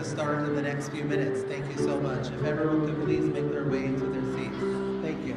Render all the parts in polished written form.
to start in the next few minutes. Thank you so much. If everyone could please make their way to their seats. Thank you.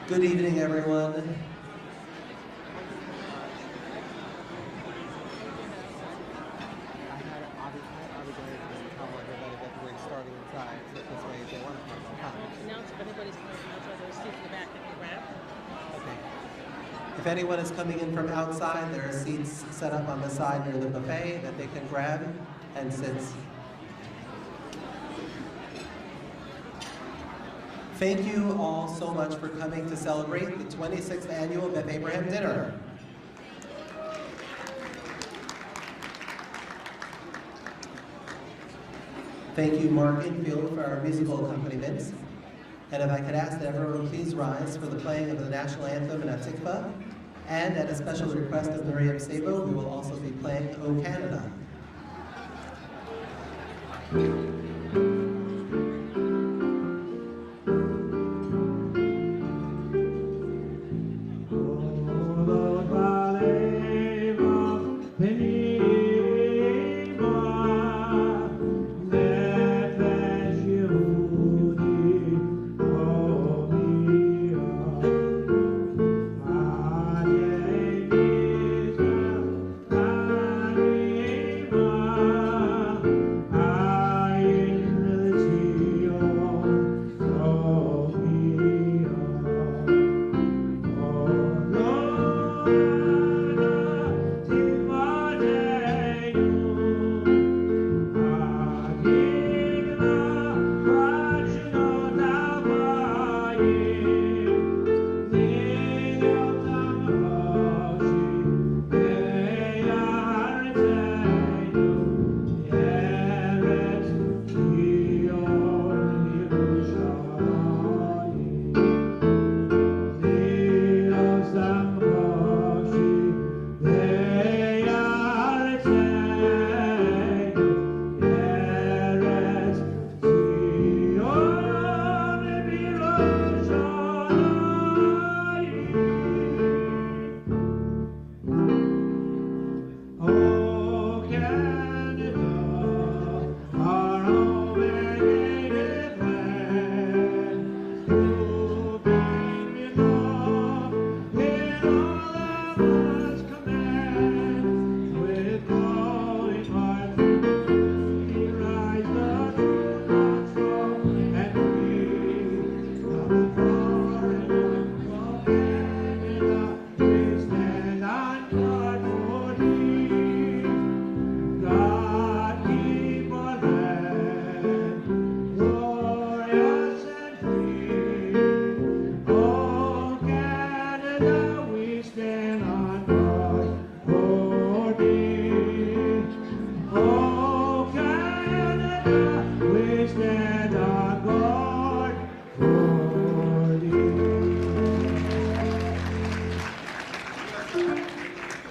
Good evening, everyone. I'll be going to tell everybody that we're starting inside, so this way if they want to come. Announce if anybody's coming from outside, there's seats in the back that can grab. Okay. If anyone is coming in from outside, there are seats set up on the side near the buffet that they can grab and sit. Thank you all so much for coming to celebrate the 26th annual Beth Abraham Dinner. Thank you, Mark Infield, for our musical accompaniments. And if I could ask that everyone please rise for the playing of the national anthem in Atikva. And at a special request of Miriam Sabo, we will also be playing O Canada. I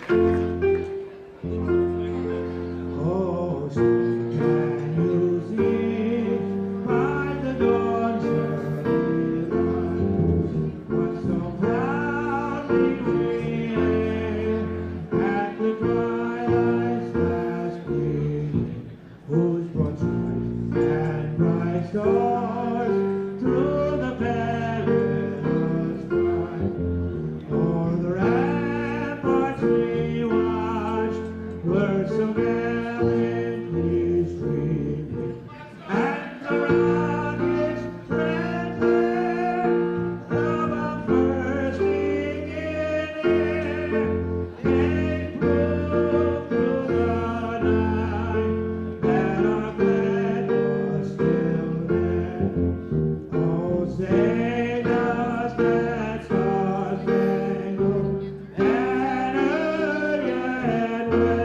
Oh, can you see by the dawn's early light what so proudly reeling at the twilight's last gleaming, whose broad stripes and bright stars through the perilous fight o'er the ramparts we watched were so gallantly streaming, and the rockets red flare of a bursting in air gave proof through the night that our flag was still there. Oh, say does that star-spangled banner yet wave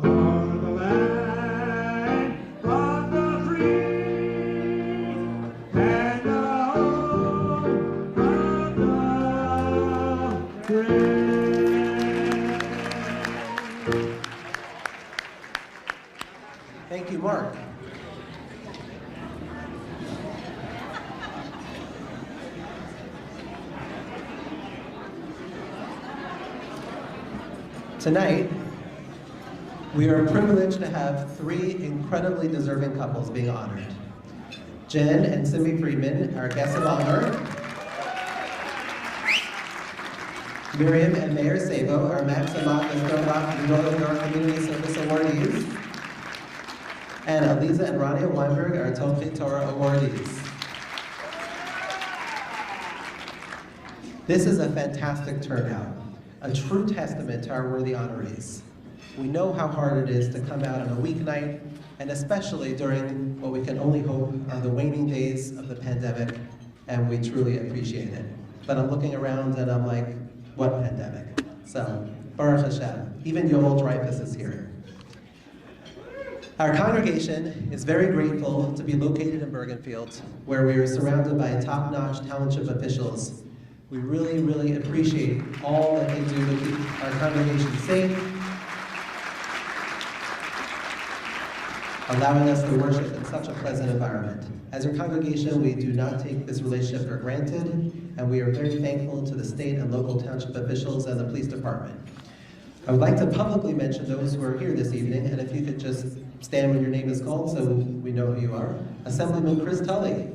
o'er the land of the free and the home of the brave? Thank you, Mark. Tonight, we are privileged to have three incredibly deserving couples being honored. Jen and Simi Friedman, our guests of honor. Miriam and Mayor Sabo, our Max Amat and Northern New York Community Service awardees. And Aliza and Rania Weinberg, our Tolkien Torah awardees. This is a fantastic turnout, a true testament to our worthy honorees. We know how hard it is to come out on a weeknight, and especially during what we can only hope are the waning days of the pandemic, and we truly appreciate it. But I'm looking around and I'm like, what pandemic? So, Baruch Hashem, even Yoel Dreyfus is here. Our congregation is very grateful to be located in Bergenfield, where we are surrounded by top-notch township officials. We really, really appreciate all that they do to keep our congregation safe, allowing us to worship in such a pleasant environment. As your congregation, we do not take this relationship for granted, and we are very thankful to the state and local township officials and the police department. I would like to publicly mention those who are here this evening, and if you could just stand when your name is called so we know who you are. Assemblyman Chris Tully.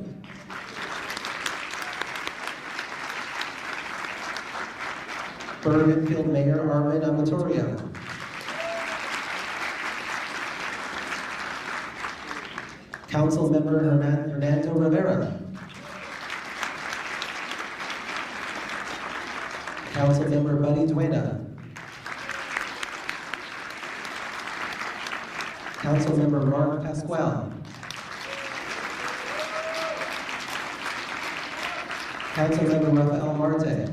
Bergenfield Mayor Armin Amatorio. Councilmember Hernando Rivera. Councilmember Buddy Duena. Councilmember Mark Pasquale. Councilmember Rafael Marte.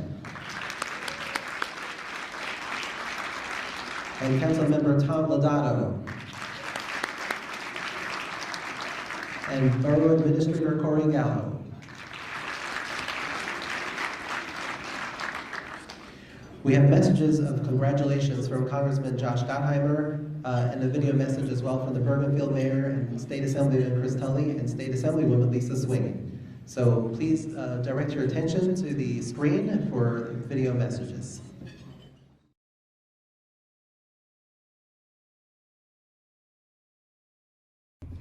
And Councilmember Tom Lodato. And Borough Administrator Corey Gallo. We have messages of congratulations from Congressman Josh Gottheimer and a video message as well from the Bergenfield Mayor and State Assemblyman Chris Tully and State Assemblywoman Lisa Swing. So please direct your attention to the screen for video messages.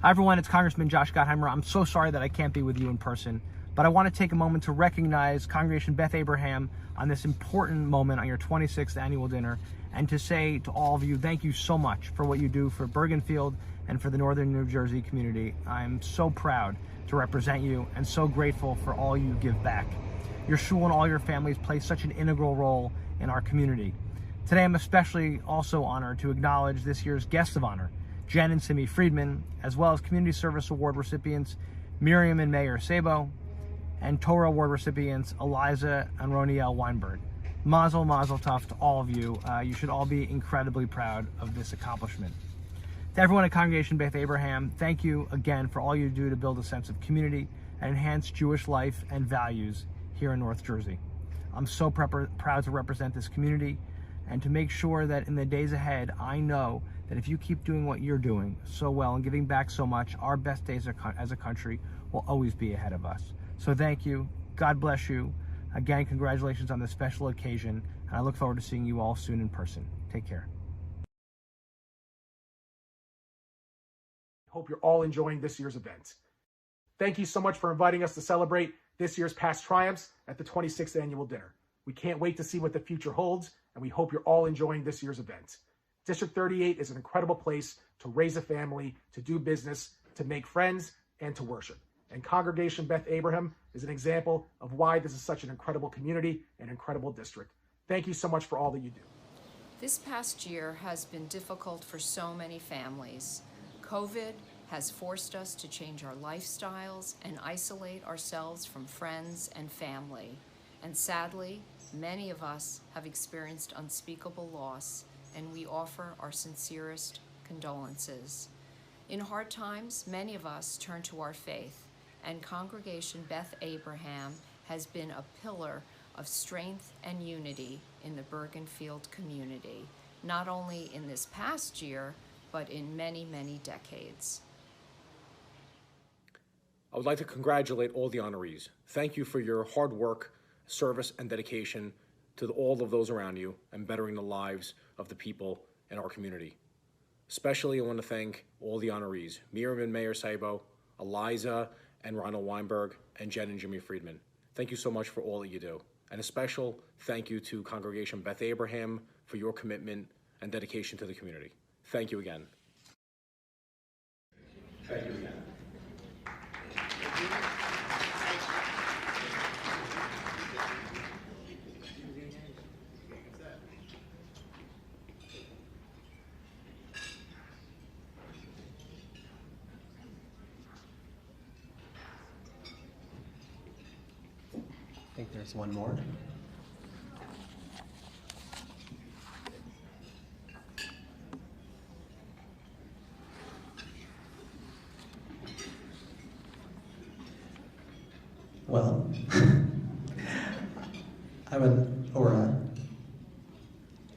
Hi everyone, it's Congressman Josh Gottheimer. I'm so sorry that I can't be with you in person, but I want to take a moment to recognize Congregation Beth Abraham on this important moment on your 26th annual dinner, and to say to all of you, thank you so much for what you do for Bergenfield and for the Northern New Jersey community. I'm so proud to represent you and so grateful for all you give back. Your shul and all your families play such an integral role in our community. Today I'm especially also honored to acknowledge this year's guests of honor, Jen and Simi Friedman, as well as Community Service Award recipients Miriam and Mayor Sabo, and Torah Award recipients Eliza and Roniel Weinberg. Mazel tov to all of you. You should all be incredibly proud of this accomplishment. To everyone at Congregation Beth Abraham, thank you again for all you do to build a sense of community and enhance Jewish life and values here in North Jersey. I'm so proud to represent this community and to make sure that in the days ahead, I know that if you keep doing what you're doing so well and giving back so much, our best days as a country will always be ahead of us. So thank you. God bless you. Again, congratulations on this special occasion, and I look forward to seeing you all soon in person. Take care. Hope you're all enjoying this year's event. Thank you so much for inviting us to celebrate this year's past triumphs at the 26th annual dinner. We can't wait to see what the future holds, and we hope you're all enjoying this year's event. District 38 is an incredible place to raise a family, to do business, to make friends, and to worship. And Congregation Beth Abraham is an example of why this is such an incredible community and incredible district. Thank you so much for all that you do. This past year has been difficult for so many families. COVID has forced us to change our lifestyles and isolate ourselves from friends and family. And sadly, many of us have experienced unspeakable loss, and we offer our sincerest condolences. In hard times, many of us turn to our faith, and Congregation Beth Abraham has been a pillar of strength and unity in the Bergenfield community, not only in this past year, but in many, many decades. I would like to congratulate all the honorees. Thank you for your hard work, service, and dedication to all of those around you and bettering the lives of the people in our community. Especially, I want to thank all the honorees, Miriam and Mayor Sabo, Eliza and Ronald Weinberg, and Jen and Jimmy Friedman. Thank you so much for all that you do. And a special thank you to Congregation Beth Abraham for your commitment and dedication to the community. Thank you again. Thank you again. I think there's one more. Well,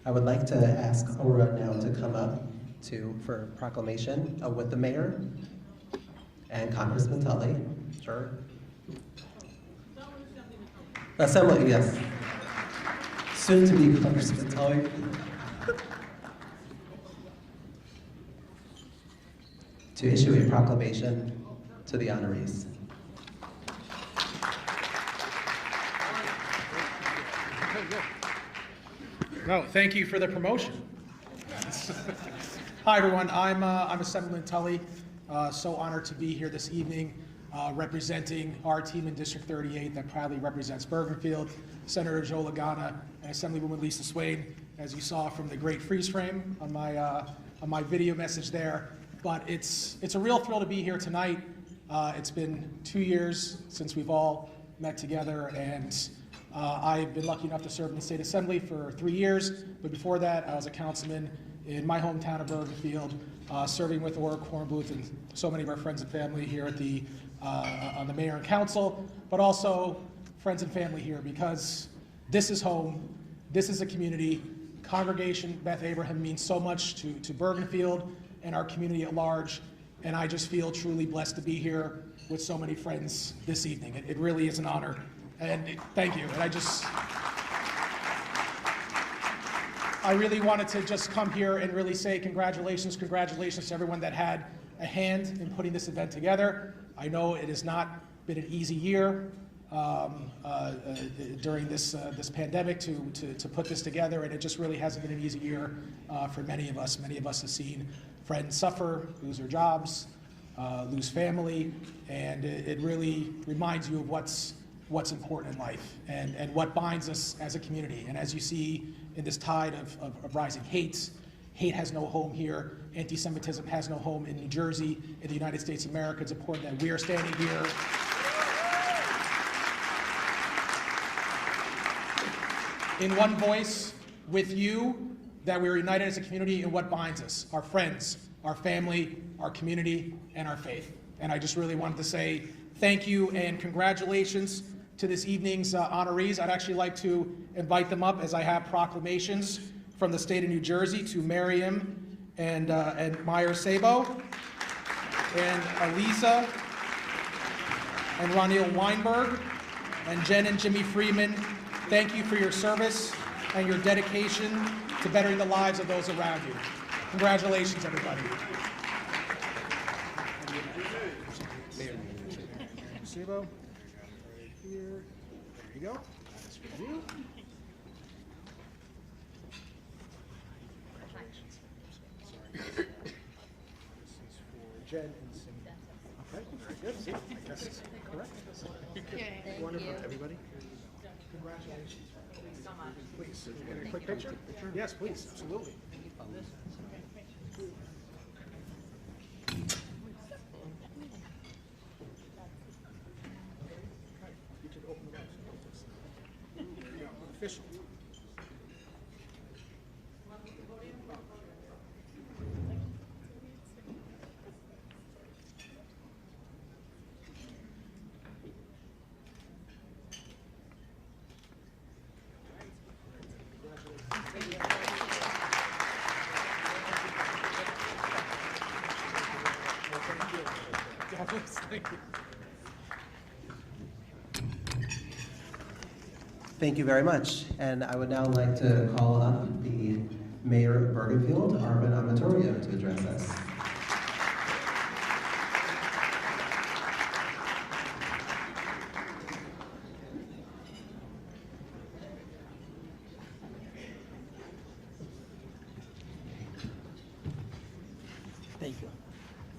I would like to ask Aura now to come up for proclamation with the mayor and Congressman Tully. Sure. Assembly, yes. Soon to be Congressman Tully. To issue a proclamation to the honorees. No, thank you for the promotion. Hi, everyone. I'm Assemblyman Tully. So honored to be here this evening, representing our team in District 38 that proudly represents Bergenfield, Senator Joe Lagana, and Assemblywoman Lisa Swain, as you saw from the great freeze frame on my video message there. But it's a real thrill to be here tonight. It's been 2 years since we've all met together, and I've been lucky enough to serve in the State Assembly for 3 years, but before that, I was a councilman in my hometown of Bergenfield, serving with Aura Kornbluth and so many of our friends and family here at on the mayor and council, but also friends and family here, because this is home, this is a community. Congregation Beth Abraham means so much to Bergenfield and our community at large, and I just feel truly blessed to be here with so many friends this evening. It really is an honor. And thank you. And I really wanted to just come here and really say congratulations to everyone that had a hand in putting this event together. I know it has not been an easy year during this pandemic to put this together, and it just really hasn't been an easy year for many of us. Many of us have seen friends suffer, lose their jobs, lose family, and it really reminds you of what's important in life and what binds us as a community. And as you see in this tide of rising hate has no home here. Anti-Semitism has no home in New Jersey, in the United States of America. It's important that we are standing here in one voice with you, that we are united as a community in what binds us: our friends, our family, our community, and our faith. And I just really wanted to say thank you and congratulations to this evening's honorees. I'd actually like to invite them up as I have proclamations from the state of New Jersey to Miriam and Meyer Sabo, and Elisa and Ronil Weinberg, and Jen and Jimmy Freeman. Thank you for your service and your dedication to bettering the lives of those around you. Congratulations, everybody. Sabo, right here. There you go. That's for you. Congratulations. Sorry. This is for Jen and Cindy. Okay, very good. See, I guess it's correct. Wonderful, everybody. Congratulations. Please, get a quick picture? Yes, please, absolutely. Official. Thank you. Thank you very much. And I would now like to call up the Mayor of Bergenfield, Arvin Amatorio, to address us. Thank you.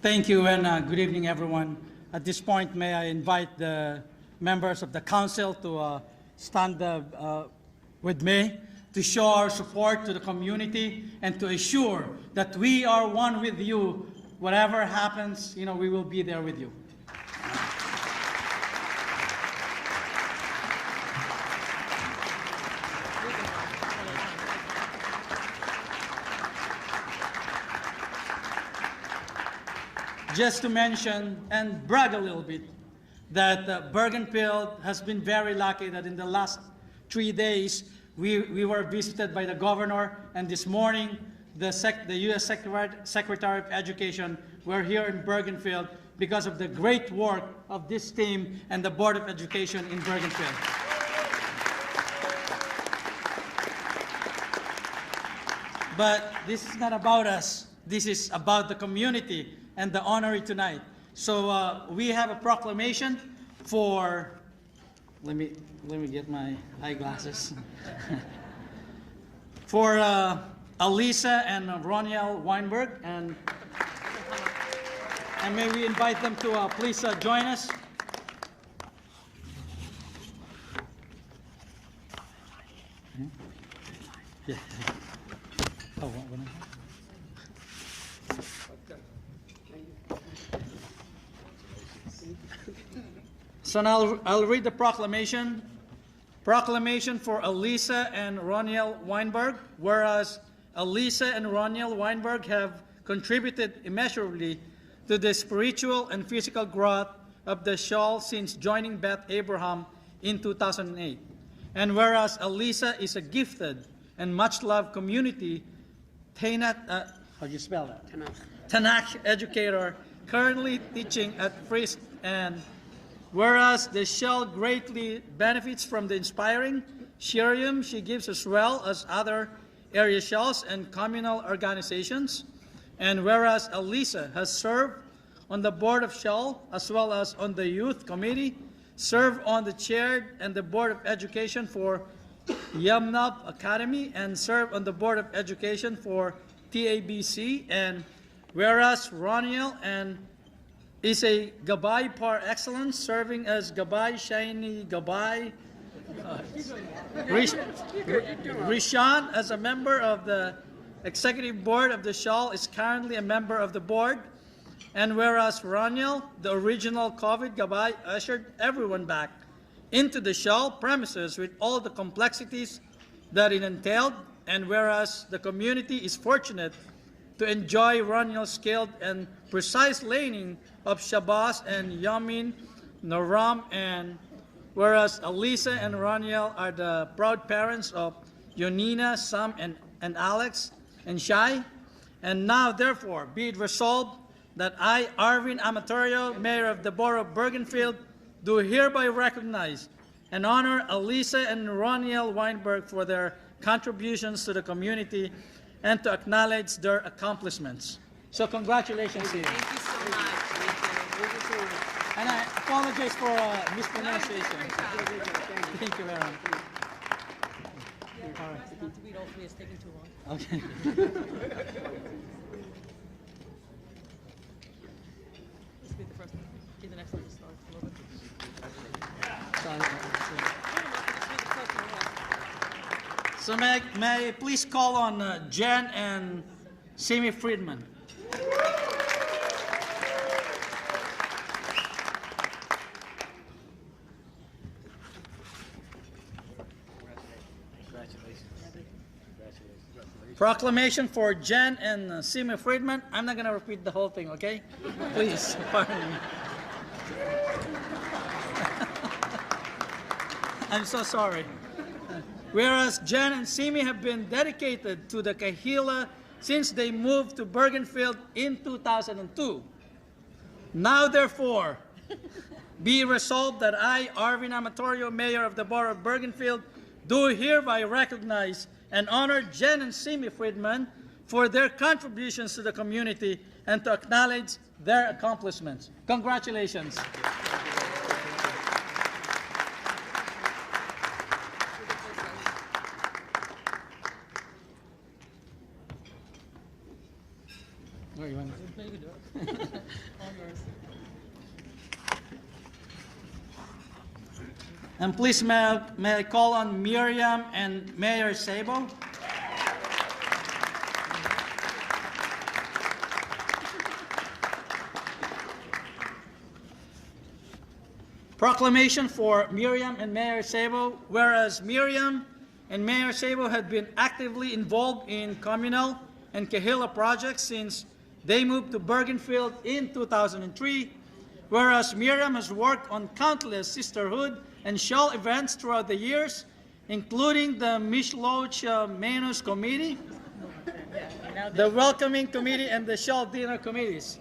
Thank you, and good evening, everyone. At this point, may I invite the members of the council to stand with me to show our support to the community and to assure that we are one with you. Whatever happens, we will be there with you. Just to mention and brag a little bit that Bergenfield has been very lucky that in the last 3 days we were visited by the governor, and this morning the U.S. Secretary of Education were here in Bergenfield because of the great work of this team and the Board of Education in Bergenfield. But this is not about us. This is about the community and the honoree tonight. So we have a proclamation for, let me get my eyeglasses. For Alisa and Roniel Weinberg, and may we invite them to please join us. Yeah. Oh, what? So now I'll read the proclamation. Proclamation for Alisa and Roniel Weinberg. Whereas Alisa and Roniel Weinberg have contributed immeasurably to the spiritual and physical growth of the Shawl since joining Beth Abraham in 2008. And whereas Alisa is a gifted and much-loved community how do you spell that? Tanakh educator currently teaching at Frisk, and whereas the Shell greatly benefits from the inspiring Shirium she gives as well as other area Shells and communal organizations, and whereas Alisa has served on the board of Shell as well as on the youth committee, served on the chair and the board of education for Yamnap Academy, and served on the board of education for TABC, and whereas Roniel is a Gabay par excellence, serving as Gabay Shiny Gabay. Rishan, as a member of the executive board of the Shawl, is currently a member of the board. And whereas Roniel, the original COVID Gabay, ushered everyone back into the Shawl premises with all the complexities that it entailed, and whereas the community is fortunate to enjoy Roniel's skilled and precise laning of Shabazz and Yamin, Naram, and whereas Elisa and Roniel are the proud parents of Yonina, Sam, and Alex, and Shai. And now, therefore, be it resolved that I, Arvin Amatorio, Mayor of the Borough of Bergenfield, do hereby recognize and honor Elisa and Roniel Weinberg for their contributions to the community and to acknowledge their accomplishments. So congratulations to you. Thank you so much. And I apologize for mispronunciation. Thank you very much. All right. Not to read all three, it's taking too long. Okay. Let's read the first one. Okay, the next one to start. A little bit. So may I please call on Jen and Simi Friedman. Proclamation for Jen and Simi Friedman. I'm not going to repeat the whole thing, okay? Please, pardon me. I'm so sorry. Whereas Jen and Simi have been dedicated to the Kahila since they moved to Bergenfield in 2002. Now, therefore, be resolved that I, Arvin Amatorio, Mayor of the Borough of Bergenfield, do hereby recognize and honor Jen and Simi Friedman for their contributions to the community and to acknowledge their accomplishments. Congratulations. Where you want? All yours. And please, may I call on Miriam and Mayor Sabo? Proclamation for Miriam and Mayor Sabo. Whereas Miriam and Mayor Sabo had been actively involved in communal and Kahila projects since they moved to Bergenfield in 2003, whereas Miriam has worked on countless sisterhood and shell events throughout the years, including the Mishloch Menus Committee, the Welcoming Committee, and the Shell Dinner Committees.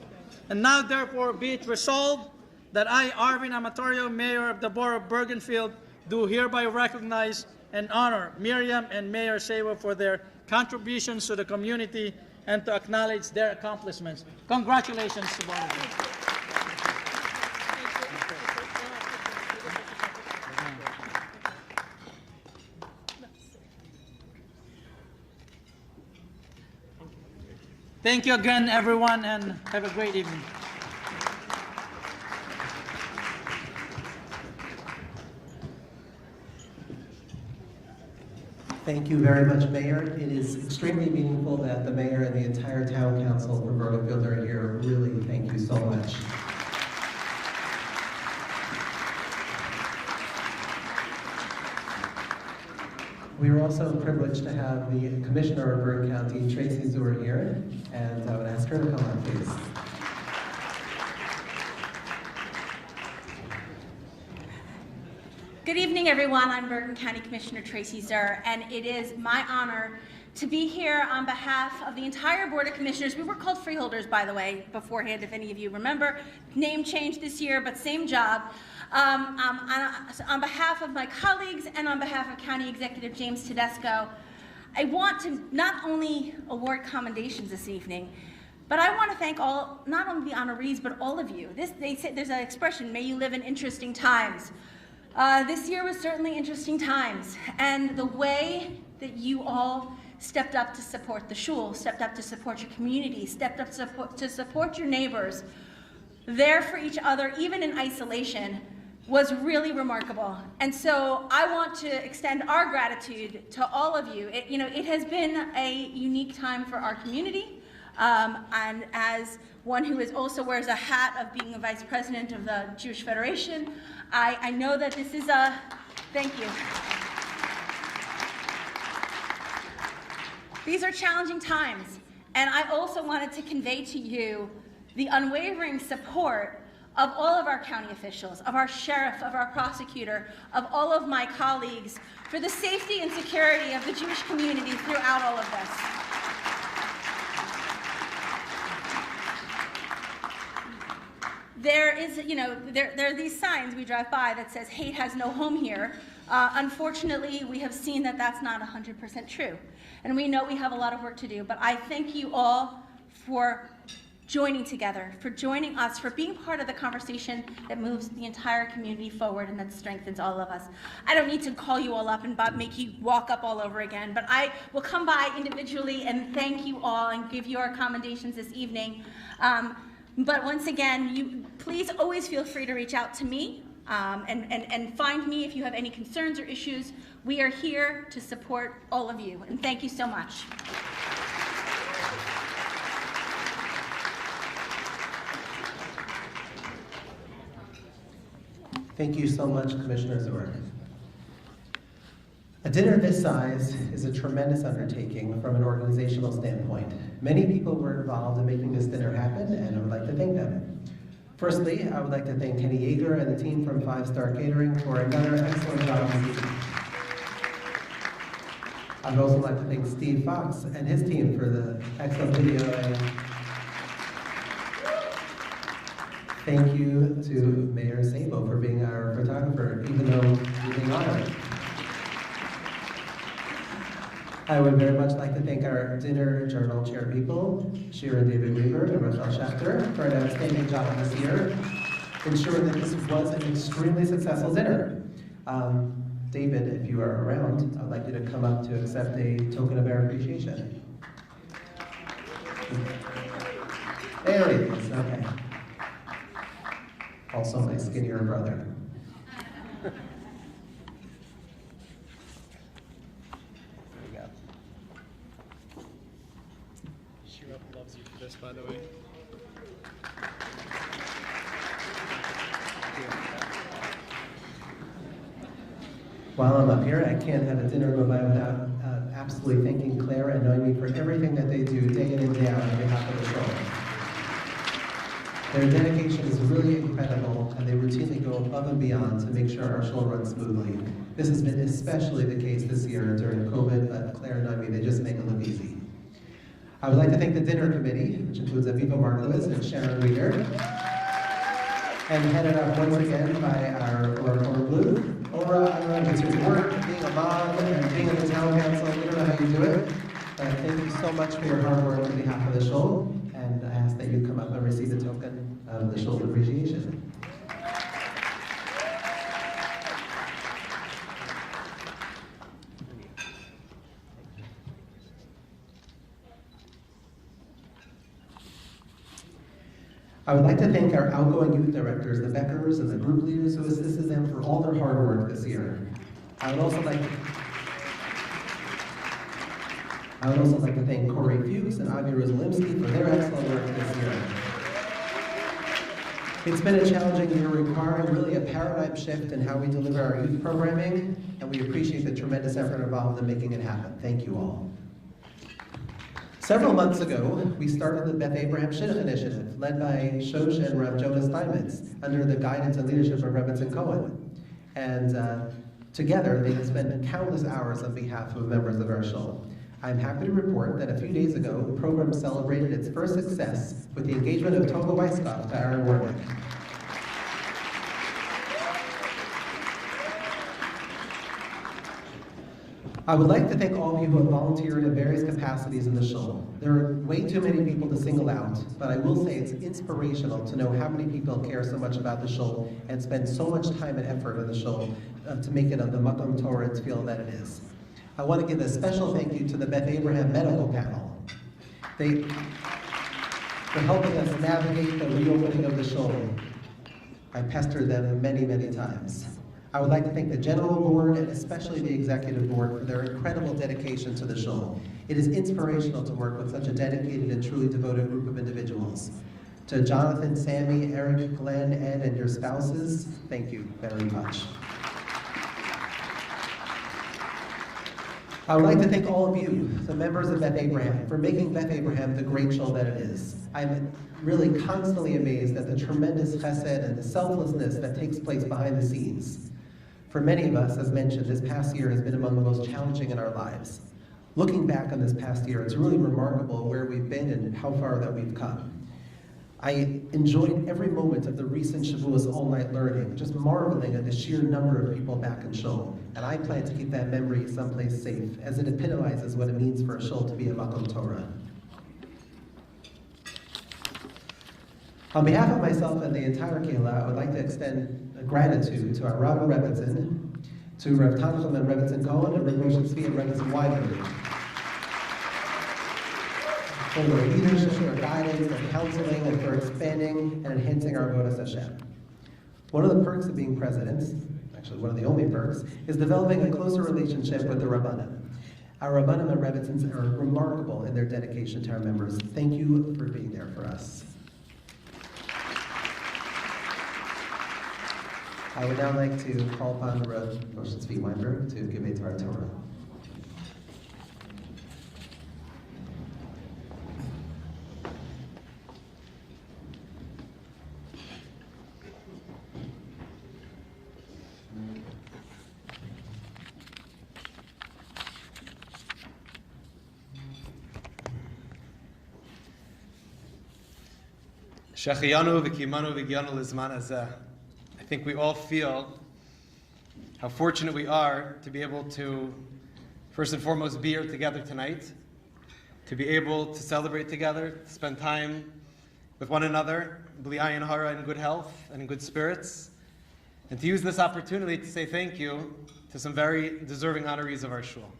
And now, therefore, be it resolved that I, Arvin Amatorio, Mayor of the Borough of Bergenfield, do hereby recognize and honor Miriam and Mayor Sabo for their contributions to the community and to acknowledge their accomplishments. Congratulations to both of you. Thank you again, everyone, and have a great evening. Thank you very much, Mayor. It is extremely meaningful that the Mayor and the entire Town Council for Bergenfield are here. Really, thank you so much. We are also privileged to have the Commissioner of Bergen County, Tracy Zuer, here, and I would ask her to come on, please. Good evening, everyone. I'm Bergen County Commissioner Tracy Zuer, and it is my honor to be here on behalf of the entire Board of Commissioners. We were called freeholders, by the way, beforehand, if any of you remember. Name change this year, but same job. On behalf of my colleagues and on behalf of County Executive James Tedesco, I want to not only award commendations this evening, but I want to thank all, not only the honorees, but all of you. They say, there's an expression, may you live in interesting times. This year was certainly interesting times, and the way that you all stepped up to support the shul, stepped up to support your community, stepped up to support your neighbors, there for each other, even in isolation, was really remarkable. And so I want to extend our gratitude to all of you. It has been a unique time for our community, and as one who also wears a hat of being a vice president of the Jewish Federation, I know that this is a, thank you. These are challenging times, and I also wanted to convey to you the unwavering support of all of our county officials, of our sheriff, of our prosecutor, of all of my colleagues, for the safety and security of the Jewish community throughout all of this. There is, there are these signs we drive by that says hate has no home here. Unfortunately, we have seen that that's not 100% true. And we know we have a lot of work to do, but I thank you all for joining together, for joining us, for being part of the conversation that moves the entire community forward and that strengthens all of us. I don't need to call you all up and make you walk up all over again, but I will come by individually and thank you all and give you our commendations this evening. But once again, please always feel free to reach out to me and find me if you have any concerns or issues. We are here to support all of you, and thank you so much. Thank you so much, Commissioner Zurich. A dinner this size is a tremendous undertaking from an organizational standpoint. Many people were involved in making this dinner happen, and I would like to thank them. Firstly, I would like to thank Kenny Yeager and the team from 5 Star Catering for another excellent job this evening. I'd also like to thank Steve Fox and his team for the excellent video. Thank you to Mayor Sabo for being our photographer, even though you're being honored. I would very much like to thank our dinner journal chairpeople, Sharon David Weaver and Rochelle Schachter, for an outstanding job this year, ensuring that this was an extremely successful dinner. David, if you are around, I'd like you to come up to accept a token of our appreciation. There he is, okay. Also my skinnier brother. There you go. Shira loves you for this, by the way. While I'm up here, I can't have a dinner go by without absolutely thanking Claire and Noemi for everything that they do day in and day out on behalf of the show. Their dedication is really incredible, and they routinely go above and beyond to make sure our show runs smoothly. This has been especially the case this year during COVID, but Claire and Noemi, they just make it look easy. I would like to thank the dinner committee, which includes Aviva Markowitz and Sharon Weeder, and headed up once again by our Aura Blue. Aura, I don't know if it's your work, being a mom and being in the town council, I don't know how you do it. Thank you so much for your hard work on behalf of the show, and I ask that you come up and receive the token of the show's appreciation. I would like to thank our outgoing youth directors, the Beckers and the group leaders who assisted them for all their hard work this year. I would also like to thank Corey Fuchs and Avi Rosalimsky for their excellent work this year. It's been a challenging year requiring really a paradigm shift in how we deliver our youth programming, and we appreciate the tremendous effort involved in making it happen. Thank you all. Several months ago, we started the Beth Abraham Shidduch Initiative, led by Shosh and Rav Jonas Steinmetz, under the guidance and leadership of Rebbetzin Cohen. And together, they have spent countless hours on behalf of members of our show. I'm happy to report that a few days ago, the program celebrated its first success with the engagement of Tova Weisskopf to Aaron Warwick. I would like to thank all of you who have volunteered in various capacities in the show. There are way too many people to single out, but I will say it's inspirational to know how many people care so much about the show and spend so much time and effort on the show to make it on the Makom Torah feel that it is. I want to give a special thank you to the Beth Abraham medical panel. They're helping us navigate the reopening of the show. I pestered them many, many times. I would like to thank the General Board and especially the Executive Board for their incredible dedication to the show. It is inspirational to work with such a dedicated and truly devoted group of individuals. To Jonathan, Sammy, Eric, Glenn, Ed, and your spouses, thank you very much. I would like to thank all of you, the members of Beth Abraham, for making Beth Abraham the great show that it is. I'm really constantly amazed at the tremendous chesed and the selflessness that takes place behind the scenes. For many of us, as mentioned, this past year has been among the most challenging in our lives. Looking back on this past year, it's really remarkable where we've been and how far that we've come. I enjoyed every moment of the recent Shavuos all-night learning, just marveling at the sheer number of people back in Shul. And I plan to keep that memory someplace safe, as it epitomizes what it means for a Shul to be a Makom Torah. On behalf of myself and the entire Kehillah, I would like to extend gratitude to our Rabbi Rebbetzin, to Rav Tanchum and Rebbetzin Cohen, and Rav Moshe Tzvi and Rebbetzin Weinberg, for their leadership, their guidance, their counseling, and for expanding and enhancing our Avodas Hashem. One of the perks of being presidents, actually one of the only perks, is developing a closer relationship with the Rabbanim. Our Rabbanim and Rebbetzins are remarkable in their dedication to our members. Thank you for being there for us. I would now like to call upon Rav Moshe Tzvi Weinberg to give a Dvar Torah. Shechiyanu v'kimanu v'gyanu lizman hazeh. I think we all feel how fortunate we are to be able to, first and foremost, be here together tonight, to be able to celebrate together, to spend time with one another, b'li ayin hara, in good health and in good spirits, and to use this opportunity to say thank you to some very deserving honorees of our shul.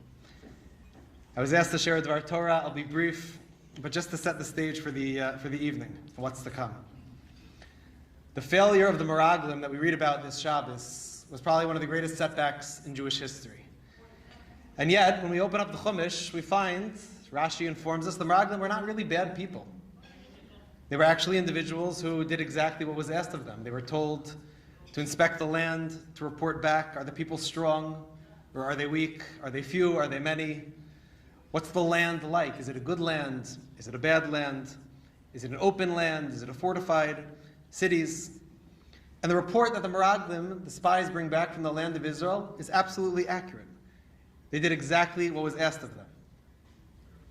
I was asked to share a Dvar Torah. I'll be brief, but just to set the stage for the evening, for what's to come. The failure of the Meraglim that we read about this Shabbos was probably one of the greatest setbacks in Jewish history. And yet, when we open up the Chumash, we find, Rashi informs us, the Meraglim were not really bad people. They were actually individuals who did exactly what was asked of them. They were told to inspect the land, to report back, are the people strong, or are they weak? Are they few? Are they many? What's the land like? Is it a good land? Is it a bad land? Is it an open land? Is it a fortified cities? And the report that the Meraglim, the spies, bring back from the land of Israel is absolutely accurate. They did exactly what was asked of them.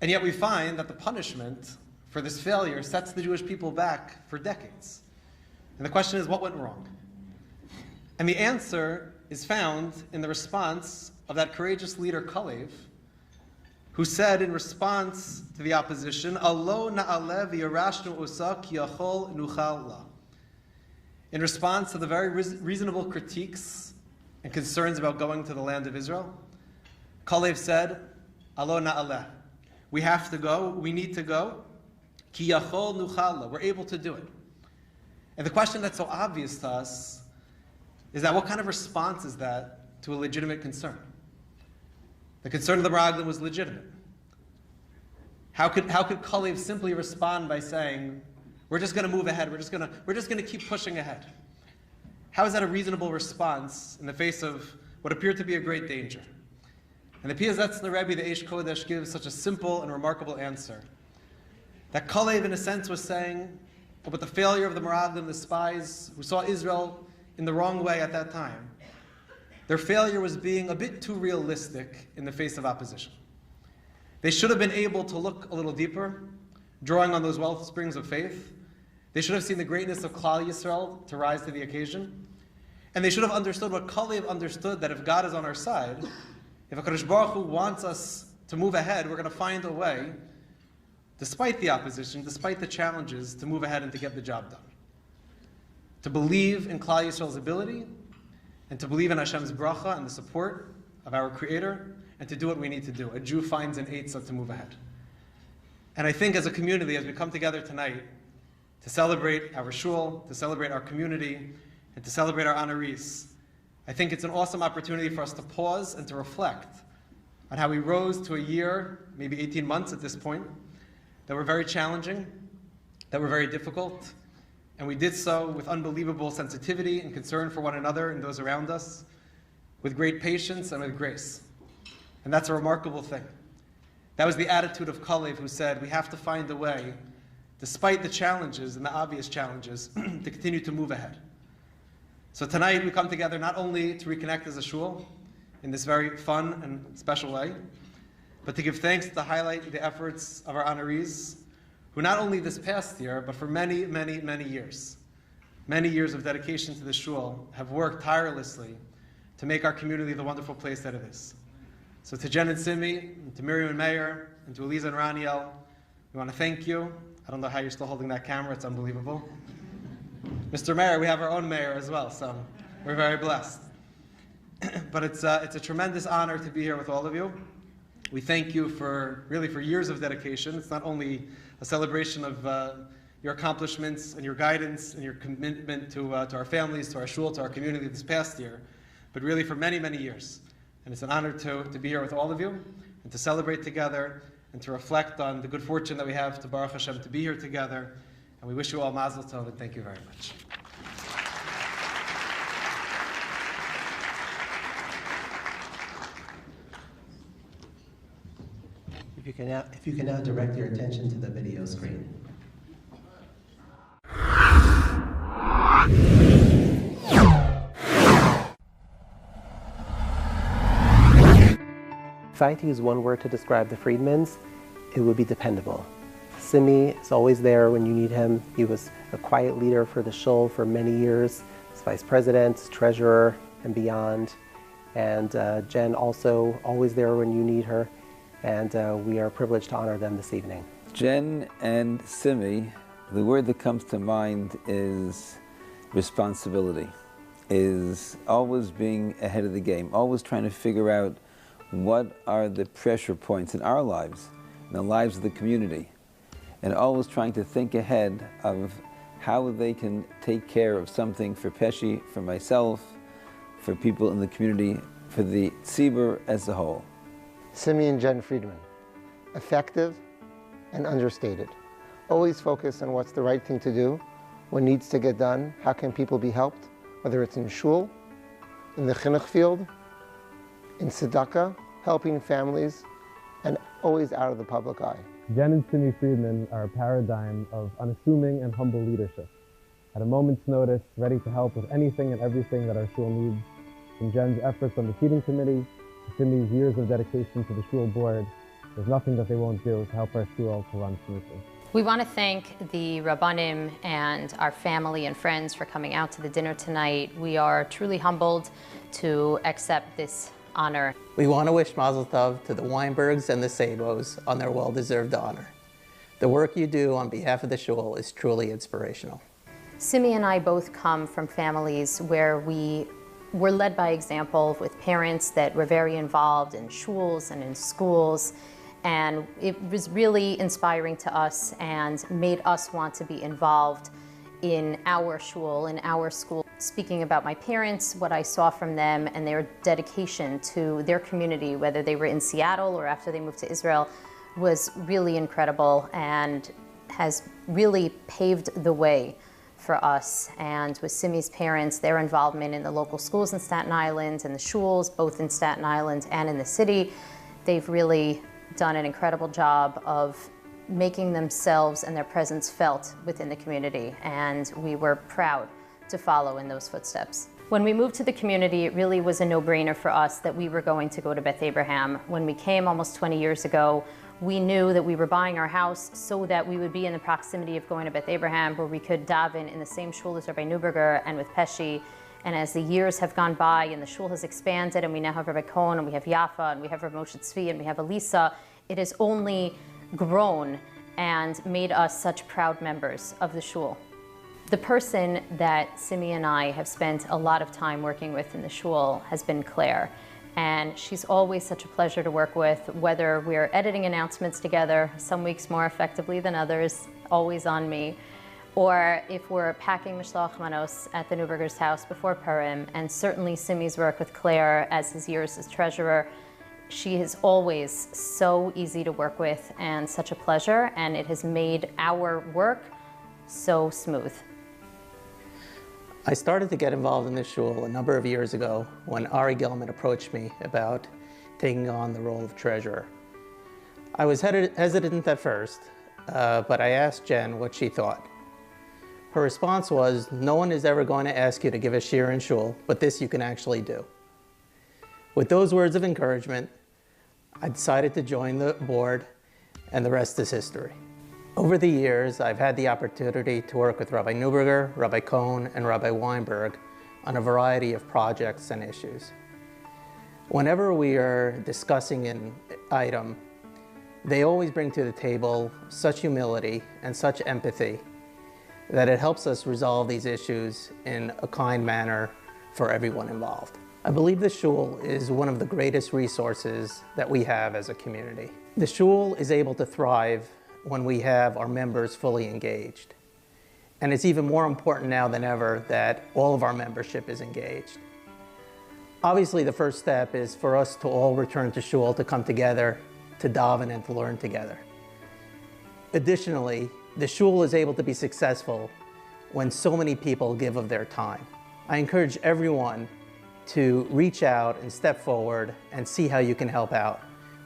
And yet we find that the punishment for this failure sets the Jewish people back for decades. And the question is, what went wrong? And the answer is found in the response of that courageous leader, Kalev, who said in response to the opposition, Alo na'alev yarashnu usa ki yachol nuchal la. In response to the very reasonable critiques and concerns about going to the land of Israel, Kalev said, Alo na'aleh. We have to go, we need to go. Ki yachol nuchal la. We're able to do it. And the question that's so obvious to us is that what kind of response is that to a legitimate concern? The concern of the Meraglim was legitimate. How could Kalev simply respond by saying, we're just going to move ahead, we're just going to keep pushing ahead? How is that a reasonable response in the face of what appeared to be a great danger? And the Piazetzner Rebbe, the Eish Kodesh, gives such a simple and remarkable answer. That Kalev, in a sense, was saying, with the failure of the Meraglim, the spies who saw Israel in the wrong way at that time, their failure was being a bit too realistic in the face of opposition. They should have been able to look a little deeper, drawing on those well springs of faith. They should have seen the greatness of Klal Yisrael to rise to the occasion. And they should have understood what Kalev understood, that if God is on our side, if HaKadosh Baruch Hu wants us to move ahead, we're going to find a way, despite the opposition, despite the challenges, to move ahead and to get the job done. To believe in Klal Yisrael's ability, and to believe in Hashem's bracha and the support of our Creator, and to do what we need to do. A Jew finds an eitzah to move ahead. And I think as a community, as we come together tonight to celebrate our shul, to celebrate our community, and to celebrate our honorees, I think it's an awesome opportunity for us to pause and to reflect on how we rose to a year, maybe 18 months at this point, that were very challenging, that were very difficult, and we did so with unbelievable sensitivity and concern for one another and those around us, with great patience and with grace. And that's a remarkable thing. That was the attitude of Kalev, who said, we have to find a way, despite the challenges and the obvious challenges, to continue to move ahead. So tonight we come together not only to reconnect as a shul in this very fun and special way, but to give thanks to highlight the efforts of our honorees, who not only this past year, but for many, many, many years of dedication to the shul, have worked tirelessly to make our community the wonderful place that it is. So to Jen and Simi, and to Miriam and Meir, and to Eliza and Raniel, we want to thank you. I don't know how you're still holding that camera, it's unbelievable. Mr. Mayor, we have our own mayor as well, so we're very blessed. But it's a tremendous honor to be here with all of you. We thank you for years of dedication. It's not only a celebration of your accomplishments and your guidance and your commitment to our families, to our shul, to our community this past year, but really for many, many years. And it's an honor to be here with all of you and to celebrate together and to reflect on the good fortune that we have to Baruch Hashem to be here together. And we wish you all Mazel Tov and thank you very much. If you can now direct your attention to the video screen. If I had to use one word to describe the Friedmans, it would be dependable. Simi is always there when you need him. He was a quiet leader for the shul for many years, as vice president, treasurer, and beyond. And Jen also always there when you need her. And we are privileged to honor them this evening. Jen and Simi, the word that comes to mind is responsibility, is always being ahead of the game, always trying to figure out what are the pressure points in our lives, in the lives of the community, and always trying to think ahead of how they can take care of something for Pesci, for myself, for people in the community, for the tzibur as a whole. Simi and Jen Friedman, effective and understated. Always focus on what's the right thing to do, what needs to get done, how can people be helped, whether it's in shul, in the chinuch field, in tzedakah, helping families, and always out of the public eye. Jen and Simi Friedman are a paradigm of unassuming and humble leadership. At a moment's notice, ready to help with anything and everything that our shul needs. From Jen's efforts on the seating committee, to Simi's years of dedication to the shul board, there's nothing that they won't do to help our shul to run smoothly. We want to thank the Rabbanim and our family and friends for coming out to the dinner tonight. We are truly humbled to accept this honor. We want to wish Mazel Tov to the Weinbergs and the Sabos on their well-deserved honor. The work you do on behalf of the shul is truly inspirational. Simi and I both come from families where we were led by example with parents that were very involved in shuls and in schools. And it was really inspiring to us and made us want to be involved in our shul, in our school. Speaking about my parents, what I saw from them and their dedication to their community, whether they were in Seattle or after they moved to Israel, was really incredible and has really paved the way for us. And with Simi's parents, their involvement in the local schools in Staten Island and the shuls, both in Staten Island and in the city, they've really done an incredible job of making themselves and their presence felt within the community, and we were proud to follow in those footsteps. When we moved to the community, it really was a no-brainer for us that we were going to go to Beth Abraham. When we came almost 20 years ago, we knew that we were buying our house so that we would be in the proximity of going to Beth Abraham, where we could daven in the same shul as Rabbi Neuberger and with Pesci. And as the years have gone by and the shul has expanded and we now have Rabbi Cohen and we have Yafa and we have Rabbi Moshe Tzvi and we have Elisa, it has only grown and made us such proud members of the shul. The person that Simi and I have spent a lot of time working with in the shul has been Claire. And she's always such a pleasure to work with, whether we're editing announcements together, some weeks more effectively than others, always on me, or if we're packing Mishloach Manos at the Neuberger's house before Purim, and certainly Simi's work with Claire as his years as treasurer. She is always so easy to work with and such a pleasure, and it has made our work so smooth. I started to get involved in this shul a number of years ago when Ari Gelman approached me about taking on the role of treasurer. I was hesitant at first, but I asked Jen what she thought. Her response was, no one is ever going to ask you to give a shiur in shul, but this you can actually do. With those words of encouragement, I decided to join the board, and the rest is history. Over the years, I've had the opportunity to work with Rabbi Neuberger, Rabbi Cohn, and Rabbi Weinberg on a variety of projects and issues. Whenever we are discussing an item, they always bring to the table such humility and such empathy that it helps us resolve these issues in a kind manner for everyone involved. I believe the shul is one of the greatest resources that we have as a community. The shul is able to thrive when we have our members fully engaged. And it's even more important now than ever that all of our membership is engaged. Obviously, the first step is for us to all return to shul, to come together, to daven and to learn together. Additionally, the shul is able to be successful when so many people give of their time. I encourage everyone to reach out and step forward and see how you can help out.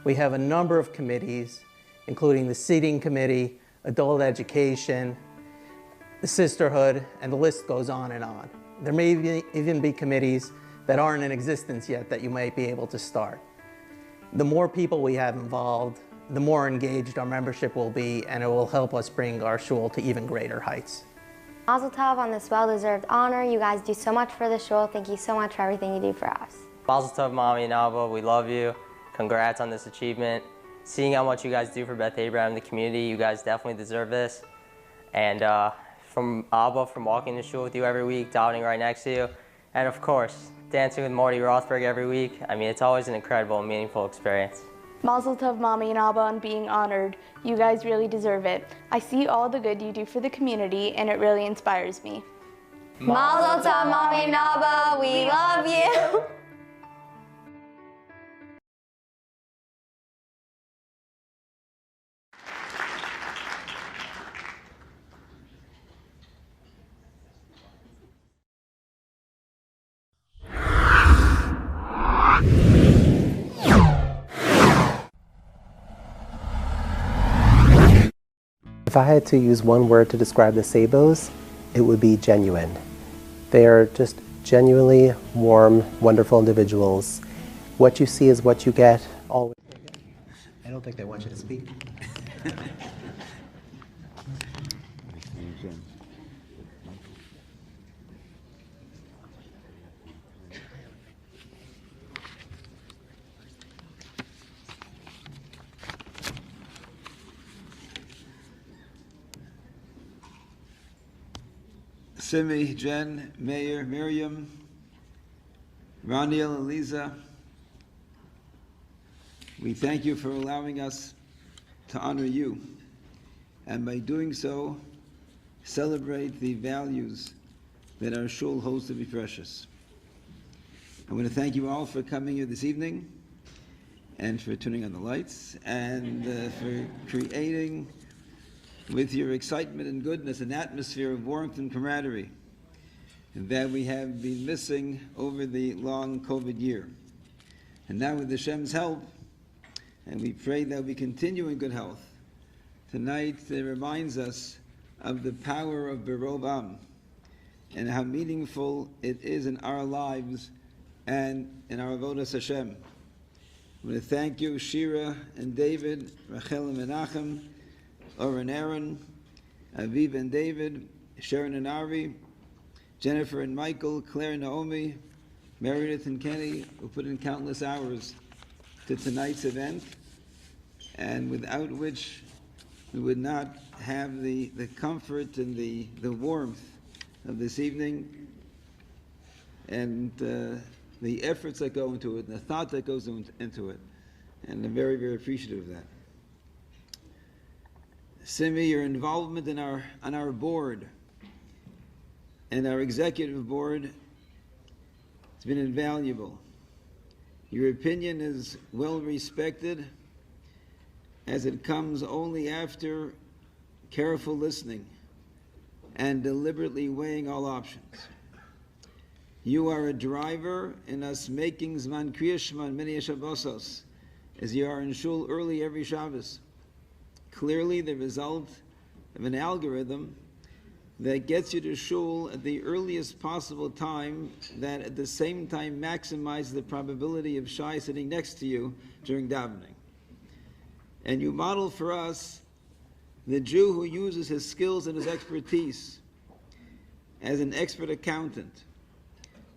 We have a number of committees, including the seating committee, adult education, the sisterhood, and the list goes on and on. There may even be committees that aren't in existence yet that you might be able to start. The more people we have involved, the more engaged our membership will be, and it will help us bring our shul to even greater heights. Mazel tov on this well-deserved honor. You guys do so much for the shul. Thank you so much for everything you do for us. Mazel tov, Mommy and Abba. We love you. Congrats on this achievement. Seeing how much you guys do for Beth Abraham and the community, you guys definitely deserve this. And from Abba, from walking to shul with you every week, davening right next to you, and of course, dancing with Marty Rothberg every week. I mean, it's always an incredible and meaningful experience. Mazel tov, Mommy and Abba, on being honored. You guys really deserve it. I see all the good you do for the community, and it really inspires me. Mazel tov, Mommy and Abba. We love you. If I had to use one word to describe the Sabos, it would be genuine. They are just genuinely warm, wonderful individuals. What you see is what you get. Always. I don't think they want you to speak. Simi, Jen, Mayor, Miriam, Raniel, Eliza, we thank you for allowing us to honor you, and by doing so, celebrate the values that our shul holds to be precious. I want to thank you all for coming here this evening, and for turning on the lights, and for creating with your excitement and goodness an atmosphere of warmth and camaraderie that we have been missing over the long COVID year. And now with Hashem's help, and we pray that we continue in good health, tonight it reminds us of the power of Berov Am and how meaningful it is in our lives and in our avodas Hashem. I want to thank you, Shira and David, Rachel and Menachem, Oren Aaron, Aviv and David, Sharon and Ari, Jennifer and Michael, Claire and Naomi, Meredith and Kenny, who put in countless hours to tonight's event, and without which we would not have the comfort and the warmth of this evening, and the efforts that go into it, and the thought that goes into it. And I'm very, very appreciative of that. Simi, your involvement in on our board and our executive board has been invaluable. Your opinion is well respected, as it comes only after careful listening and deliberately weighing all options. You are a driver in us making Zman Kriyashma and many Shabbosos, as you are in Shul early every Shabbos. Clearly the result of an algorithm that gets you to Shul at the earliest possible time, that at the same time maximizes the probability of Shai sitting next to you during davening. And you model for us the Jew who uses his skills and his expertise as an expert accountant,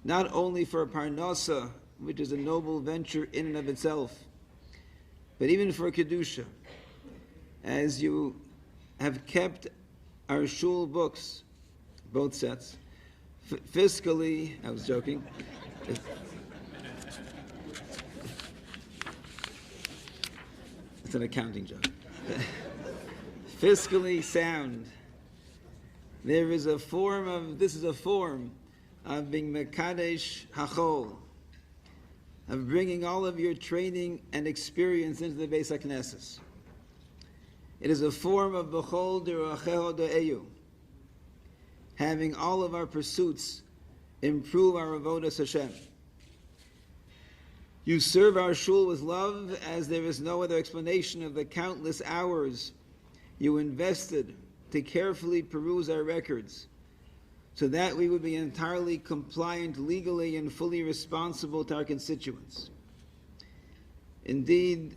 not only for Parnasa, which is a noble venture in and of itself, but even for Kedusha, as you have kept our shul books, both sets, fiscally, I was joking, it's an accounting joke, fiscally sound. There is a form of, this is a form of being Mekadesh Hachol, of bringing all of your training and experience into the Beis HaKnesses. It is a form of B'chol D'Racheho D'Eyu, having all of our pursuits improve our avodas Hashem. You serve our shul with love, as there is no other explanation of the countless hours you invested to carefully peruse our records, so that we would be entirely compliant legally and fully responsible to our constituents. Indeed,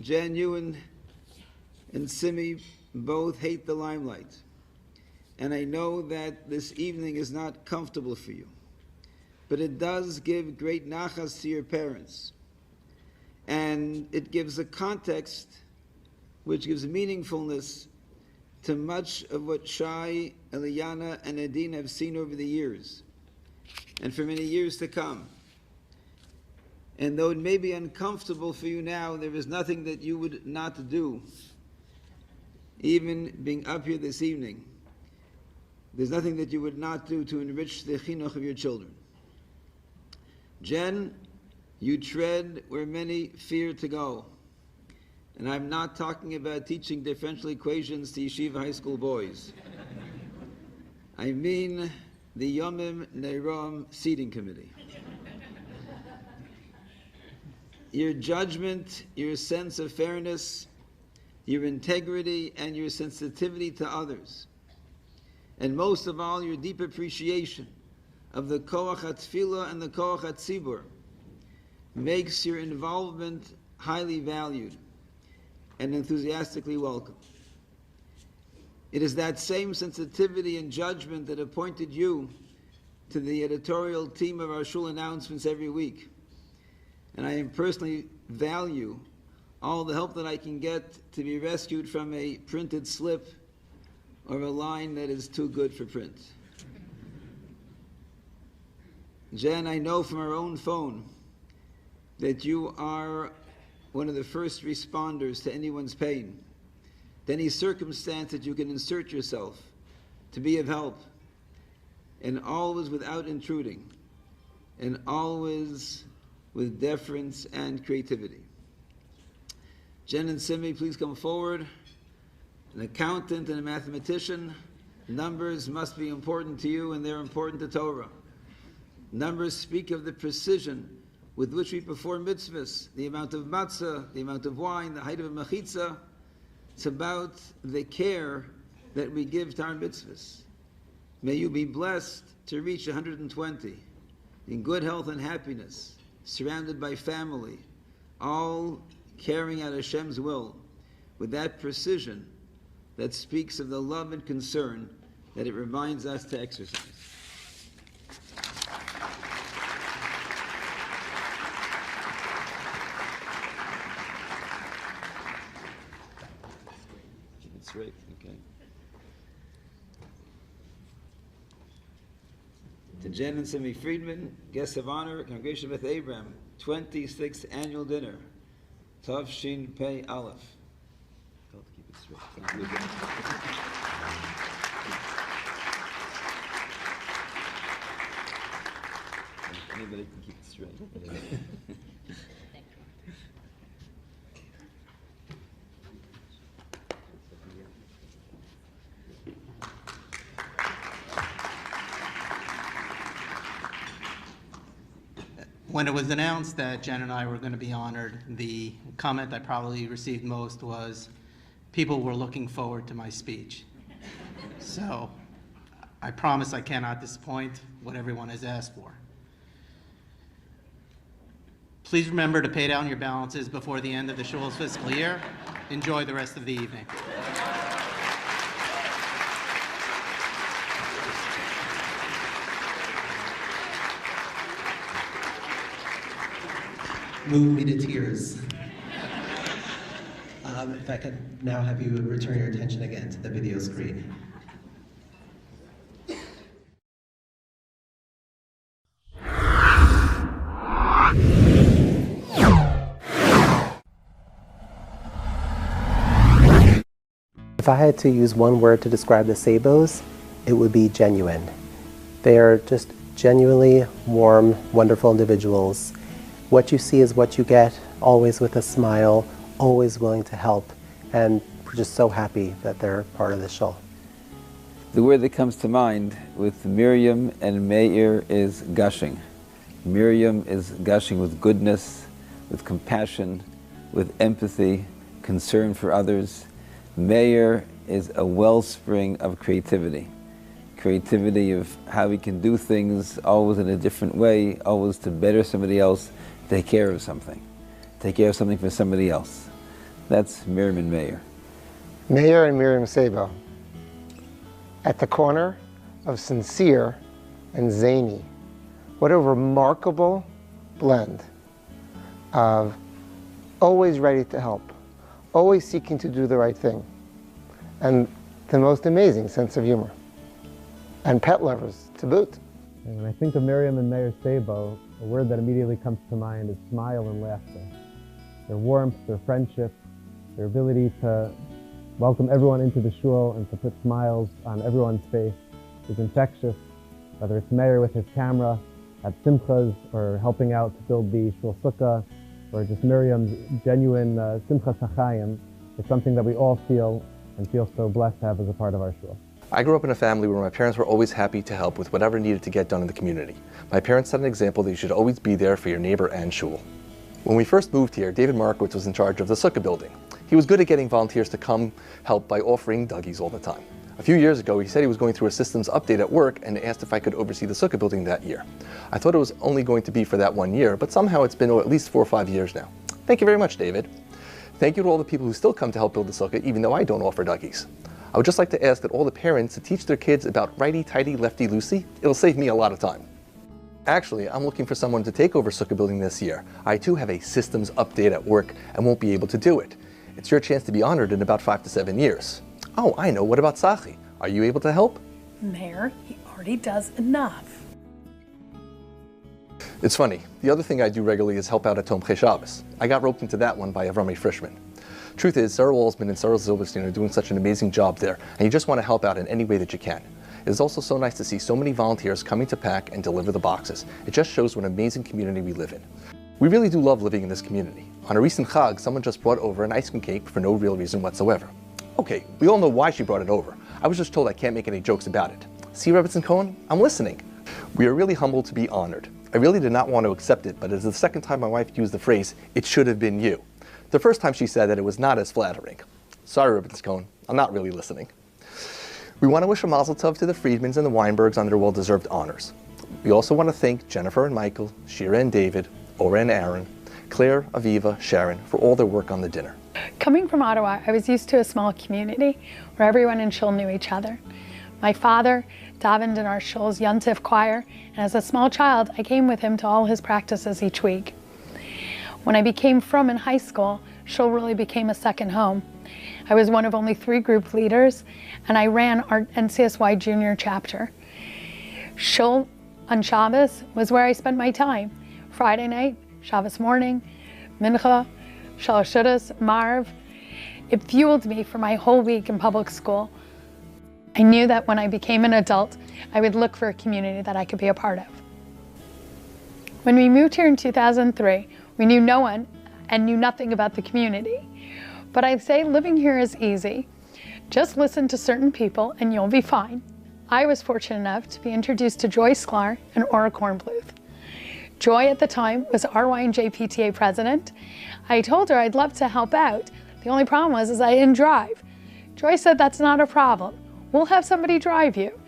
Jan, you and Simi both hate the limelight, and I know that this evening is not comfortable for you, but it does give great nachas to your parents, and it gives a context which gives meaningfulness to much of what Shai, Eliana, and Adina have seen over the years, and for many years to come. And though it may be uncomfortable for you now, there is nothing that you would not do. Even being up here this evening, there's nothing that you would not do to enrich the chinuch of your children. Jen, you tread where many fear to go. And I'm not talking about teaching differential equations to yeshiva high school boys. I mean the Yomim Neirom seating committee. Your judgment, your sense of fairness, your integrity, and your sensitivity to others, and most of all, your deep appreciation of the koach hatfilah and the koach hatzibur, makes your involvement highly valued and enthusiastically welcome. It is that same sensitivity and judgment that appointed you to the editorial team of our shul announcements every week. And I personally value all the help that I can get to be rescued from a printed slip or a line that is too good for print. Jen, I know from our own phone that you are one of the first responders to anyone's pain, to any circumstance that you can insert yourself to be of help, and always without intruding, and always with deference and creativity. Jen and Simi, please come forward. An accountant and a mathematician, numbers must be important to you, and they're important to Torah. Numbers speak of the precision with which we perform mitzvahs, the amount of matzah, the amount of wine, the height of a mechitza. It's about the care that we give to our mitzvahs. May you be blessed to reach 120 in good health and happiness, surrounded by family, all carrying out Hashem's will with that precision that speaks of the love and concern that it reminds us to exercise. That's right, okay. To Jen and Simi Friedman, guests of honor, Congregation Beth Abraham, 26th annual dinner, Tav Shin Pei Aleph. Got to keep it straight. Thank you again. Anybody can keep it straight. When it was announced that Jen and I were going to be honored, the comment I probably received most was, people were looking forward to my speech. So I promise I cannot disappoint what everyone has asked for. Please remember to pay down your balances before the end of the shul's fiscal year. Enjoy the rest of the evening. Move me to tears. If I could now have you return your attention again to the video screen. If I had to use one word to describe the Sabos, it would be genuine. They are just genuinely warm, wonderful individuals. What you see is what you get, always with a smile, always willing to help, and we're just so happy that they're part of the shul. The word that comes to mind with Miriam and Meir is gushing. Miriam is gushing with goodness, with compassion, with empathy, concern for others. Meir is a wellspring of creativity. Creativity of how we can do things always in a different way, always to better somebody else, take care of something. Take care of something for somebody else. That's Miriam and Meir. Meir and Miriam Sabo. At the corner of sincere and zany. What a remarkable blend of always ready to help, always seeking to do the right thing, and the most amazing sense of humor. And pet lovers to boot. And when I think of Miriam and Meir Sabo, a word that immediately comes to mind is smile and laughter. Their warmth, their friendship, their ability to welcome everyone into the shul and to put smiles on everyone's face is infectious, whether it's Meir with his camera at Simchas or helping out to build the shul sukkah, or just Miriam's genuine Simchas HaChaim. It's something that we all feel and feel so blessed to have as a part of our shul. I grew up in a family where my parents were always happy to help with whatever needed to get done in the community. My parents set an example that you should always be there for your neighbor and shul. When we first moved here, David Markowitz was in charge of the sukkah building. He was good at getting volunteers to come help by offering Dougies all the time. A few years ago, he said he was going through a systems update at work and asked if I could oversee the sukkah building that year. I thought it was only going to be for that 1 year, but somehow it's been at least 4 or 5 years now. Thank you very much, David. Thank you to all the people who still come to help build the sukkah, even though I don't offer Dougies. I would just like to ask that all the parents to teach their kids about righty-tighty, lefty-loosey. It'll save me a lot of time. Actually, I'm looking for someone to take over sukkah building this year. I too have a systems update at work and won't be able to do it. It's your chance to be honored in about 5 to 7 years. Oh, I know, what about Sachi? Are you able to help? Mayor, he already does enough. It's funny, the other thing I do regularly is help out at Tomchei Shabbos. I got roped into that one by Avrami Frischman. Truth is, Sarah Walsman and Sarah Silverstein are doing such an amazing job there, and you just want to help out in any way that you can. It is also so nice to see so many volunteers coming to pack and deliver the boxes. It just shows what an amazing community we live in. We really do love living in this community. On a recent Chag, someone just brought over an ice cream cake for no real reason whatsoever. Okay, we all know why she brought it over. I was just told I can't make any jokes about it. See, Rebbetzin Cohen? I'm listening. We are really humbled to be honored. I really did not want to accept it, but it is the second time my wife used the phrase, "It should have been you." The first time she said that it was not as flattering. Sorry, Rebbetzin Cohen, I'm not really listening. We want to wish a mazel tov to the Friedmans and the Weinbergs on their well-deserved honors. We also want to thank Jennifer and Michael, Shira and David, Ora and Aaron, Claire, Aviva, Sharon, for all their work on the dinner. Coming from Ottawa, I was used to a small community where everyone in shul knew each other. My father davened in our shul's Yontif choir, and as a small child, I came with him to all his practices each week. When I became frum in high school, shul really became a second home. I was one of only 3 group leaders, and I ran our NCSY junior chapter. Shul on Shabbos was where I spent my time. Friday night, Shabbos morning, Mincha, Shalosh Shudas, Marv. It fueled me for my whole week in public school. I knew that when I became an adult, I would look for a community that I could be a part of. When we moved here in 2003, we knew no one and knew nothing about the community. But I'd say living here is easy. Just listen to certain people and you'll be fine. I was fortunate enough to be introduced to Joy Sklar and Ora Kornbluth. Joy at the time was RYNJ PTA president. I told her I'd love to help out. The only problem was I didn't drive. Joy said, that's not a problem. We'll have somebody drive you.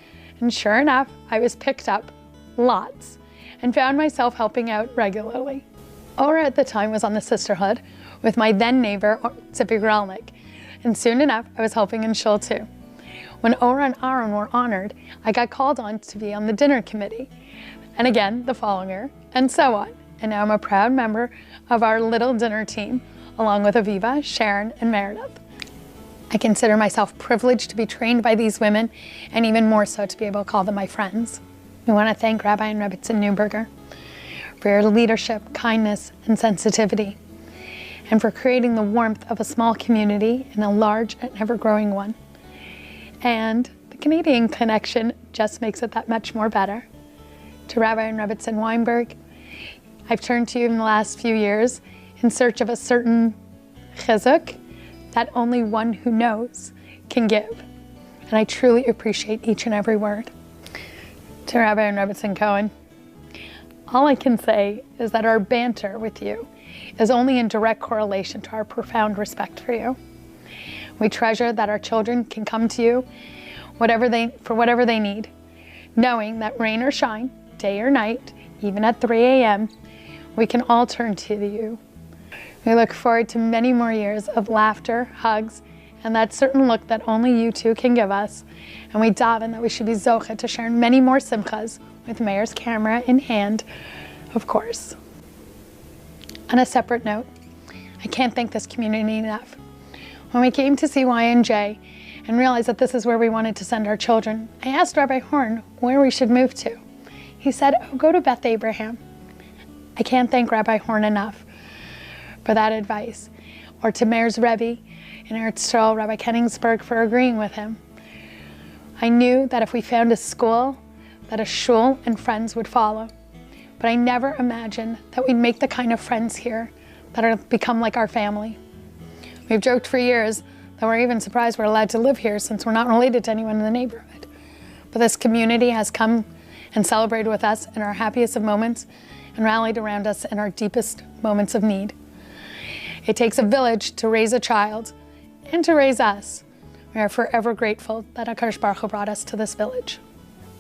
And sure enough, I was picked up lots and found myself helping out regularly. Ora at the time was on the sisterhood with my then neighbor, Tzipi Grelnik. And soon enough, I was helping in shul too. When Ora and Aaron were honored, I got called on to be on the dinner committee. And again, the following year, and so on. And now I'm a proud member of our little dinner team, along with Aviva, Sharon, and Meredith. I consider myself privileged to be trained by these women, and even more so to be able to call them my friends. We want to thank Rabbi and Rebbetzin Neuberger for your leadership, kindness, and sensitivity, and for creating the warmth of a small community in a large and ever-growing one. And the Canadian connection just makes it that much more better. To Rabbi and Rebbetzin Weinberg, I've turned to you in the last few years in search of a certain chizuk that only one who knows can give. And I truly appreciate each and every word. To Rabbi and Rebbetzin Cohen, all I can say is that our banter with you is only in direct correlation to our profound respect for you. We treasure that our children can come to you for whatever they need, knowing that rain or shine, day or night, even at 3 a.m., we can all turn to you. We look forward to many more years of laughter, hugs, and that certain look that only you two can give us. And we daven that we should be zocha to share many more simchas with Mayor's camera in hand, of course. On a separate note, I can't thank this community enough. When we came to CYNJ and realized that this is where we wanted to send our children, I asked Rabbi Horn where we should move to. He said, oh, go to Beth Abraham. I can't thank Rabbi Horn enough for that advice, or to Meir's Rebbe in Eretz Yisrael, Rabbi Kenningsberg, for agreeing with him. I knew that if we found a school, that a shul and friends would follow. But I never imagined that we'd make the kind of friends here that are become like our family. We've joked for years that we're even surprised we're allowed to live here since we're not related to anyone in the neighborhood. But this community has come and celebrated with us in our happiest of moments and rallied around us in our deepest moments of need. It takes a village to raise a child and to raise us. We are forever grateful that HaKadosh Baruch Hu brought us to this village.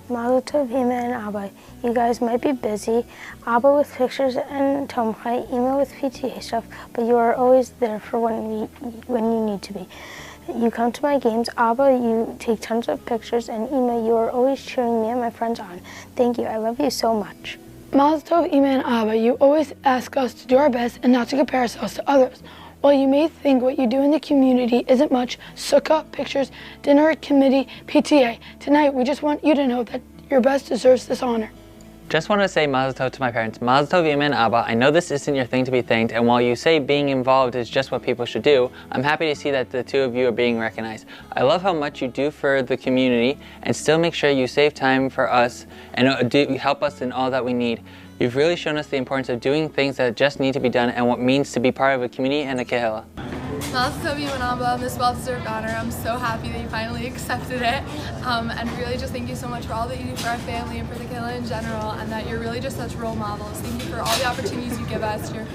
Mazel Tov, Ima and Abba. You guys might be busy. Abba with pictures and Tomchai, Ima with PTA stuff, but you are always there for when you need to be. You come to my games, Abba, you take tons of pictures, and Ima, you are always cheering me and my friends on. Thank you, I love you so much. Mazel Tov, Ima and Abba, you always ask us to do our best and not to compare ourselves to others. While you may think what you do in the community isn't much, sukkah, pictures, dinner committee, PTA, tonight we just want you to know that your best deserves this honor. Just want to say Mazel Tov to my parents. Mazel Tov, Ima and Abba. I know this isn't your thing to be thanked, and while you say being involved is just what people should do, I'm happy to see that the two of you are being recognized. I love how much you do for the community, and still make sure you save time for us and help us in all that we need. You've really shown us the importance of doing things that just need to be done and what it means to be part of a community and a kehillah. Mazel Tov, Ima and Abba, on this well-deserved honor. I'm so happy that you finally accepted it. And really just thank you so much for all that you do for our family and for the kehillah in general, and that you're really just such role models. Thank you for all the opportunities you give us. You're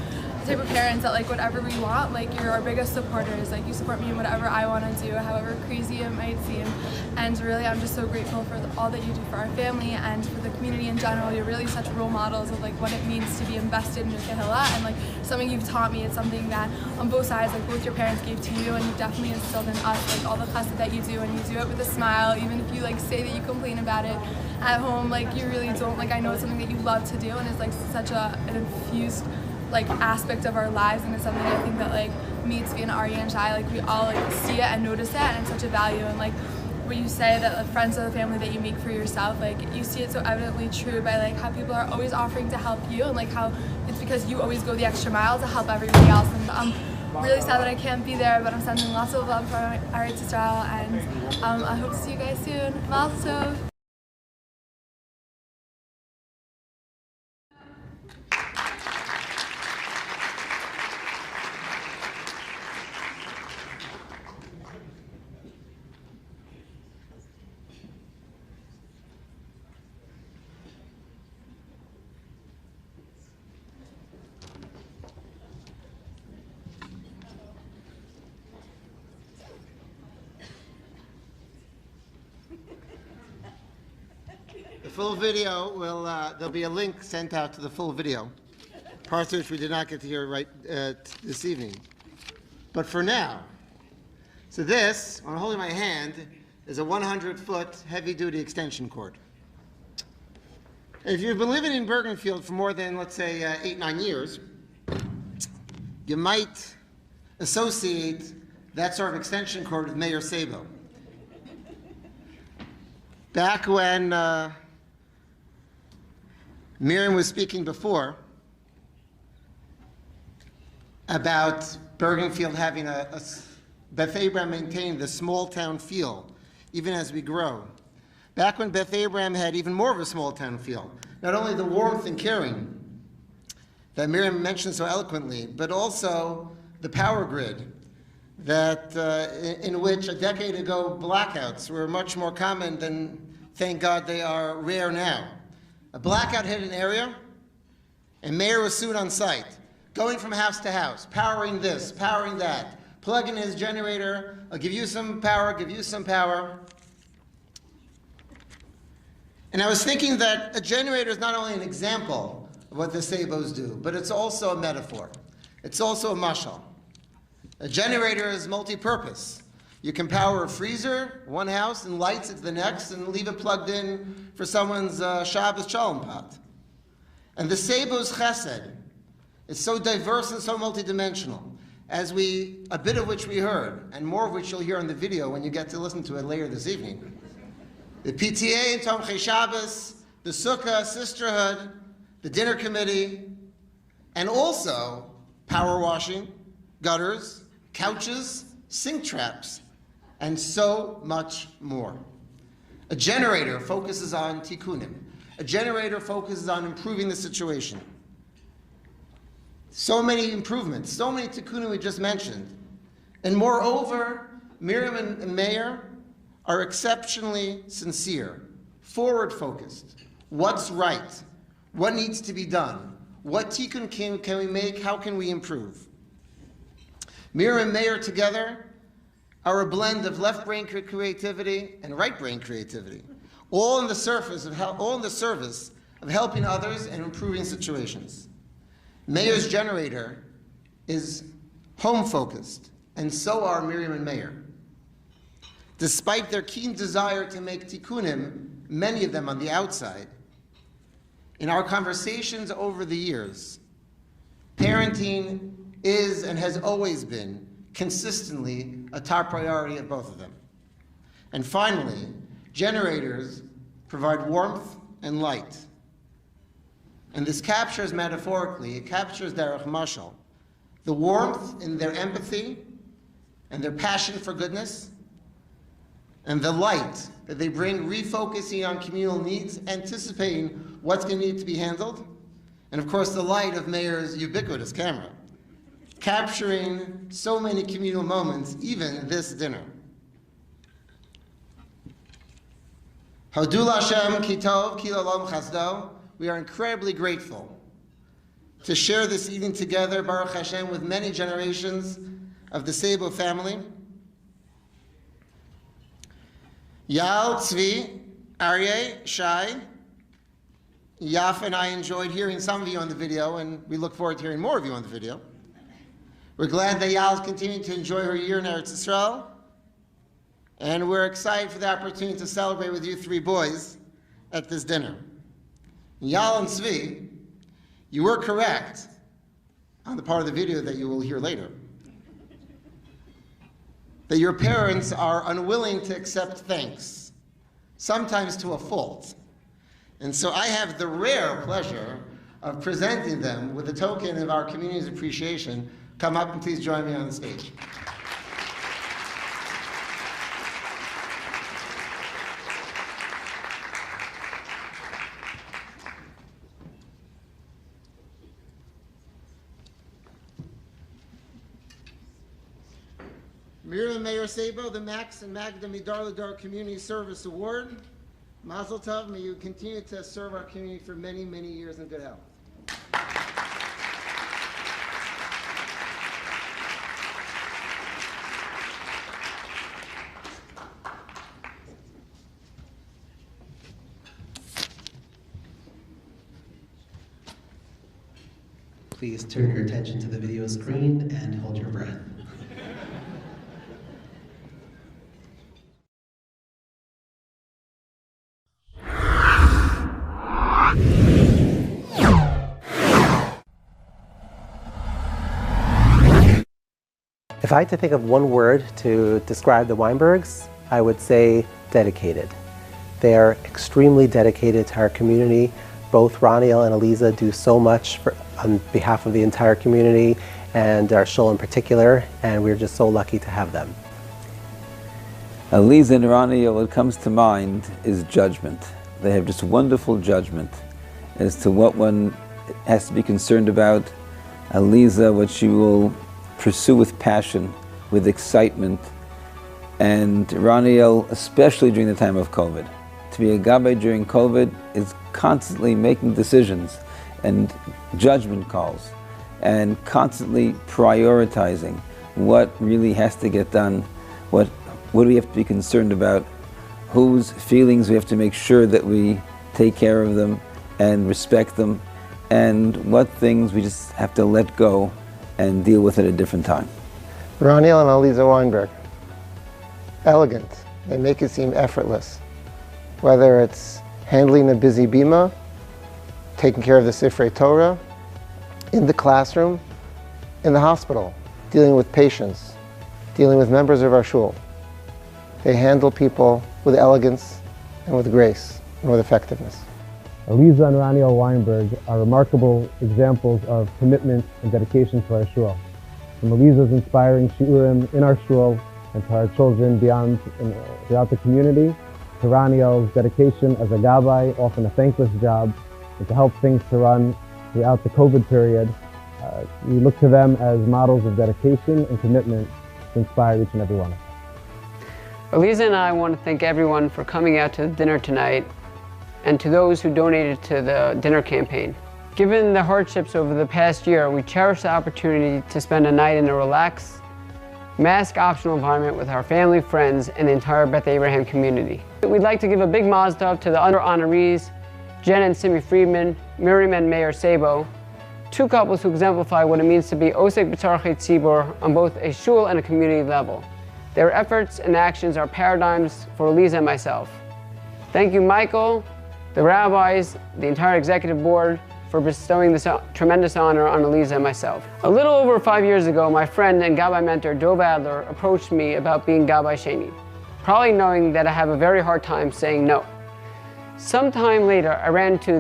the type of parents that like whatever we want, like you're our biggest supporters. Like you support me in whatever I want to do, however crazy it might seem. And really I'm just so grateful for all that you do for our family and for the community in general. You're really such role models of like what it means to be invested in your kehillah, and like something you've taught me. It's something that on both sides, like both your parents gave to you, and you definitely instilled in us, like all the chesed that you do, and you do it with a smile, even if you like say that you complain about it at home, like you really don't. Like I know it's something that you love to do, and it's like such an infused like aspect of our lives, and it's something I think that like me, Tzvi, and Ari and Shai, like we all like see it and notice it, and it's such a value. And like what you say that the friends of the family that you make for yourself, like you see it so evidently true by like how people are always offering to help you, and like how it's because you always go the extra mile to help everybody else. And I'm really sad that I can't be there, but I'm sending lots of love for Eretz Yisrael, and I hope to see you guys soon. Mazel Tov. full video will, there'll be a link sent out to the full video, parts of which we did not get to hear right this evening. But for now, so this, when I'm holding my hand, is a 100-foot heavy-duty extension cord. If you've been living in Bergenfield for more than, let's say, 8-9 years, you might associate that sort of extension cord with Mayor Sabo. Back when Miriam was speaking before about Bergenfield having Beth Abraham maintained the small town feel, even as we grow. Back when Beth Abraham had even more of a small town feel, not only the warmth and caring that Miriam mentioned so eloquently, but also the power grid that in which a decade ago blackouts were much more common than, thank God, they are rare now. A blackout hit an area, and mayor was soon on site, going from house to house, powering this, powering that, plug in his generator, I'll give you some power, give you some power. And I was thinking that a generator is not only an example of what the Sabos do, but it's also a metaphor. It's also a mashal. A generator is multi-purpose. You can power a freezer, one house, and lights it to the next, and leave it plugged in for someone's Shabbos Shalom pot. And the Sabos Chesed is so diverse and so multidimensional, as a bit of which we heard, and more of which you'll hear in the video when you get to listen to it later this evening. The PTA and Tomchei Shabbos, the Sukkah, Sisterhood, the dinner committee, and also power washing, gutters, couches, sink traps, and so much more. A generator focuses on tikkunim. A generator focuses on improving the situation. So many improvements, so many tikkunim we just mentioned. And moreover, Miriam and Meir are exceptionally sincere, forward-focused. What's right? What needs to be done? What tikkun can we make? How can we improve? Miriam and Meir together are a blend of left-brain creativity and right-brain creativity, all in the service of helping others and improving situations. Meir's generator is home-focused, and so are Miriam and Meir. Despite their keen desire to make tikkunim, many of them on the outside, in our conversations over the years, parenting is and has always been consistently a top priority of both of them. And finally, generators provide warmth and light. And this captures metaphorically, it captures derech mashal, the warmth in their empathy and their passion for goodness, and the light that they bring, refocusing on communal needs, anticipating what's going to need to be handled, and of course the light of Meir's ubiquitous camera, capturing so many communal moments, even this dinner. Hodul Hashem ki tov ki l'olam chasdo. We are incredibly grateful to share this evening together, Baruch Hashem, with many generations of the Sabo family. Yal, Tzvi, Aryeh, Shai, Yaf and I enjoyed hearing some of you on the video, and we look forward to hearing more of you on the video. We're glad that Yal is continuing to enjoy her year in Eretz Yisrael, and we're excited for the opportunity to celebrate with you three boys at this dinner. Yal and Tzvi, you were correct on the part of the video that you will hear later, that your parents are unwilling to accept thanks, sometimes to a fault. And so I have the rare pleasure of presenting them with a token of our community's appreciation. Come up and please join me on the stage. Miriam and Meir Sabo, the Max and Magda Midar Ladar Community Service Award. Mazel Tov, may you continue to serve our community for many, many years in good health. Please turn your attention to the video screen and hold your breath. If I had to think of one word to describe the Weinbergs, I would say dedicated. They are extremely dedicated to our community. Both Roniel and Eliza do so much on behalf of the entire community and our shul in particular, and we're just so lucky to have them. Eliza and Roniel, what comes to mind is judgment. They have just wonderful judgment as to what one has to be concerned about. Eliza, what she will pursue with passion, with excitement, and Roniel, especially during the time of COVID. To be a gabbai during COVID is constantly making decisions and judgment calls and constantly prioritizing what really has to get done, what do we have to be concerned about, whose feelings we have to make sure that we take care of them and respect them, and what things we just have to let go and deal with at a different time. Roniel and Eliza Weinberg, elegant. They make it seem effortless. Whether it's handling a busy bima, taking care of the Sifrei Torah, in the classroom, in the hospital, dealing with patients, dealing with members of our shul. They handle people with elegance and with grace and with effectiveness. Eliza and Roniel Weinberg are remarkable examples of commitment and dedication to our shul. From Eliza's inspiring shiurim in our shul and to our children throughout the community, to Roniel's dedication as a gabbai, often a thankless job, and to help things to run throughout the COVID period. We look to them as models of dedication and commitment to inspire each and every one of us. Eliza and I want to thank everyone for coming out to the dinner tonight, and to those who donated to the dinner campaign. Given the hardships over the past year, we cherish the opportunity to spend a night in a relaxed, mask-optional environment with our family, friends, and the entire Beth Abraham community. We'd like to give a big mazel tov to the honorees, Jen and Simi Friedman, Miriam and Mayor Sabo, two couples who exemplify what it means to be osek b'tzarchei tzibur on both a shul and a community level. Their efforts and actions are paradigms for Eliza and myself. Thank you, Michael, the rabbis, the entire executive board for bestowing this tremendous honor on Eliza and myself. A little over 5 years ago, my friend and gabbai mentor Dov Adler approached me about being gabbai sheni, probably knowing that I have a very hard time saying no. Sometime later, I ran to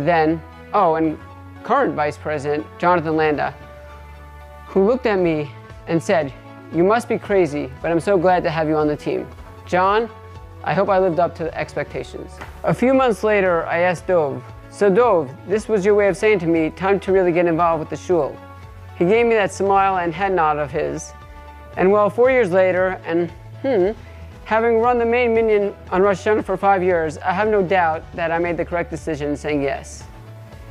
and current Vice President Jonathan Landa, who looked at me and said, "You must be crazy, but I'm so glad to have you on the team. John, I hope I lived up to the expectations." A few months later, I asked Dov, "So Dov, this was your way of saying to me, time to really get involved with the shul." He gave me that smile and head nod of his. And well, 4 years later, and having run the main minyan on Rosh Hashanah for 5 years, I have no doubt that I made the correct decision in saying yes.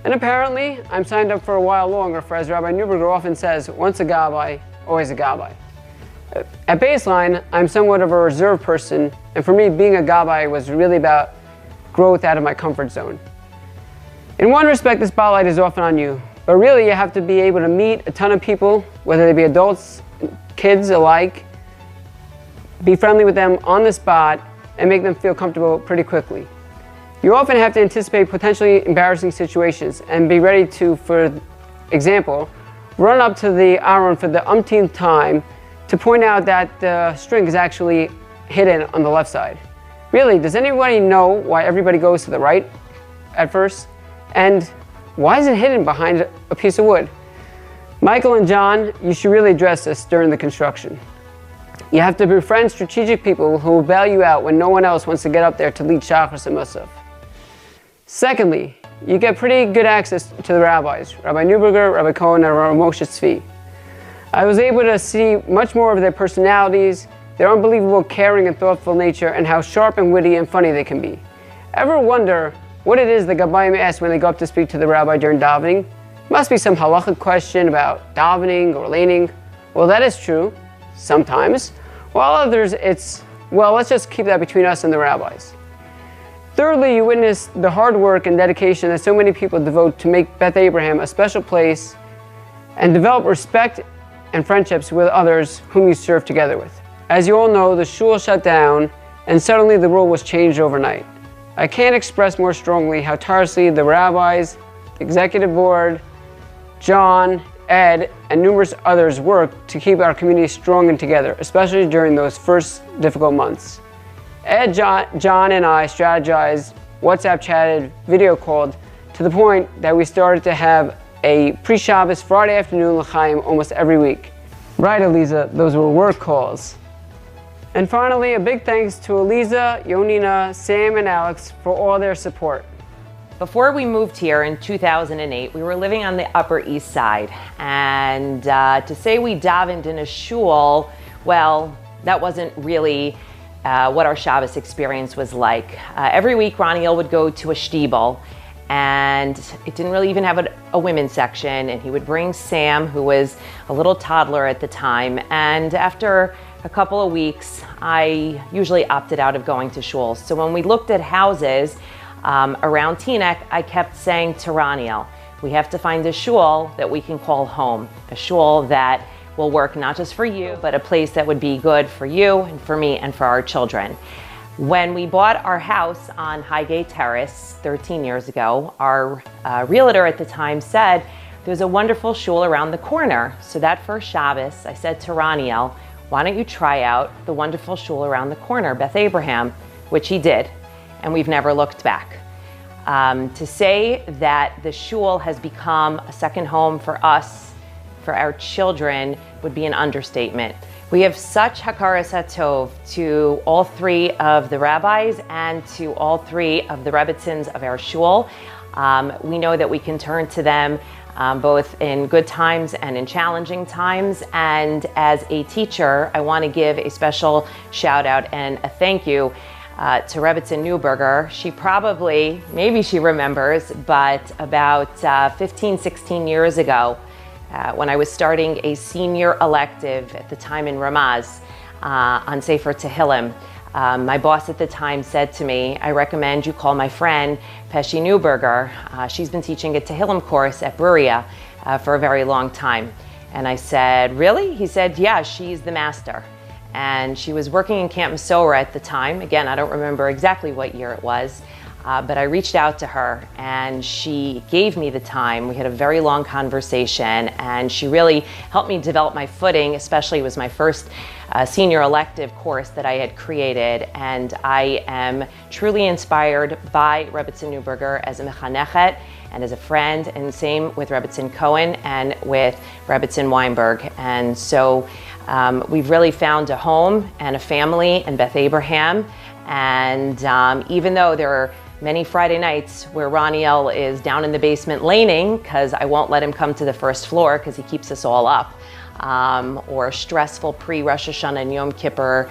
And apparently, I'm signed up for a while longer, for as Rabbi Neuberger often says, once a gabbai, always a gabbai. At baseline, I'm somewhat of a reserved person, and for me, being a gabbai was really about growth out of my comfort zone. In one respect, the spotlight is often on you, but really you have to be able to meet a ton of people, whether they be adults, kids alike, be friendly with them on the spot, and make them feel comfortable pretty quickly. You often have to anticipate potentially embarrassing situations and be ready to, for example, run up to the aron for the umpteenth time to point out that the string is actually hidden on the left side. Really, does anybody know why everybody goes to the right at first? And why is it hidden behind a piece of wood? Michael and John, you should really address this during the construction. You have to befriend strategic people who will bail you out when no one else wants to get up there to lead Shachris and Musaf. Secondly, you get pretty good access to the rabbis, Rabbi Neuberger, Rabbi Cohen, and Rabbi Moshe Tzvi. I was able to see much more of their personalities, their unbelievable caring and thoughtful nature, and how sharp and witty and funny they can be. Ever wonder what it is the gabbaim ask when they go up to speak to the rabbi during davening? Must be some halachic question about davening or laning. Well, that is true, sometimes. While others, it's, well, let's just keep that between us and the rabbis. Thirdly, you witness the hard work and dedication that so many people devote to make Beth Abraham a special place and develop respect and friendships with others whom you serve together with. As you all know, the shul shut down and suddenly the world was changed overnight. I can't express more strongly how tirelessly the rabbis, the executive board, John, Ed, and numerous others worked to keep our community strong and together, especially during those first difficult months. Ed, John, and I strategized, WhatsApp chatted, video called, to the point that we started to have a pre-Shabbos Friday afternoon l'chaim almost every week. Right, Eliza, those were work calls. And finally, a big thanks to Eliza, Yonina, Sam, and Alex for all their support. Before we moved here in 2008, we were living on the Upper East Side. And to say we davened in a shul, well, that wasn't really what our Shabbos experience was like. Every week, Raniel would go to a shtibel, and it didn't really even have a women's section. And he would bring Sam, who was a little toddler at the time. And after a couple of weeks, I usually opted out of going to shul. So when we looked at houses around Teaneck, I kept saying to Raniel, we have to find a shul that we can call home, a shul that will work not just for you, but a place that would be good for you and for me and for our children. When we bought our house on Highgate Terrace 13 years ago, our realtor at the time said, there's a wonderful shul around the corner. So that first Shabbos, I said to Raniel, why don't you try out the wonderful shul around the corner, Beth Abraham, which he did, and we've never looked back. To say that the shul has become a second home for us, for our children, would be an understatement. We have such hakaras hatov to all three of the rabbis and to all three of the rebbitzins of our shul. We know that we can turn to them both in good times and in challenging times. And as a teacher, I want to give a special shout out and a thank you to Rebbitzin Newberger. She probably, maybe she remembers, but about 15, 16 years ago, when I was starting a senior elective at the time in Ramaz on Sefer Tehillim, my boss at the time said to me, I recommend you call my friend Pesci Newberger. She's been teaching a Tehillim course at Bruria for a very long time. And I said, really? He said, yeah, she's the master. And she was working in Camp Mesorah at the time. Again, I don't remember exactly what year it was, but I reached out to her and she gave me the time. We had a very long conversation and she really helped me develop my footing, especially it was my first senior elective course that I had created. And I am truly inspired by Rebbitzin Newberger as a mechanechet and as a friend, and same with Rebbitzin Cohen and with Rebbitzin Weinberg. And so we've really found a home and a family in Beth Abraham. And even though there are many Friday nights where Raniel is down in the basement laning, because I won't let him come to the first floor because he keeps us all up, or stressful pre-Rosh Hashanah and Yom Kippur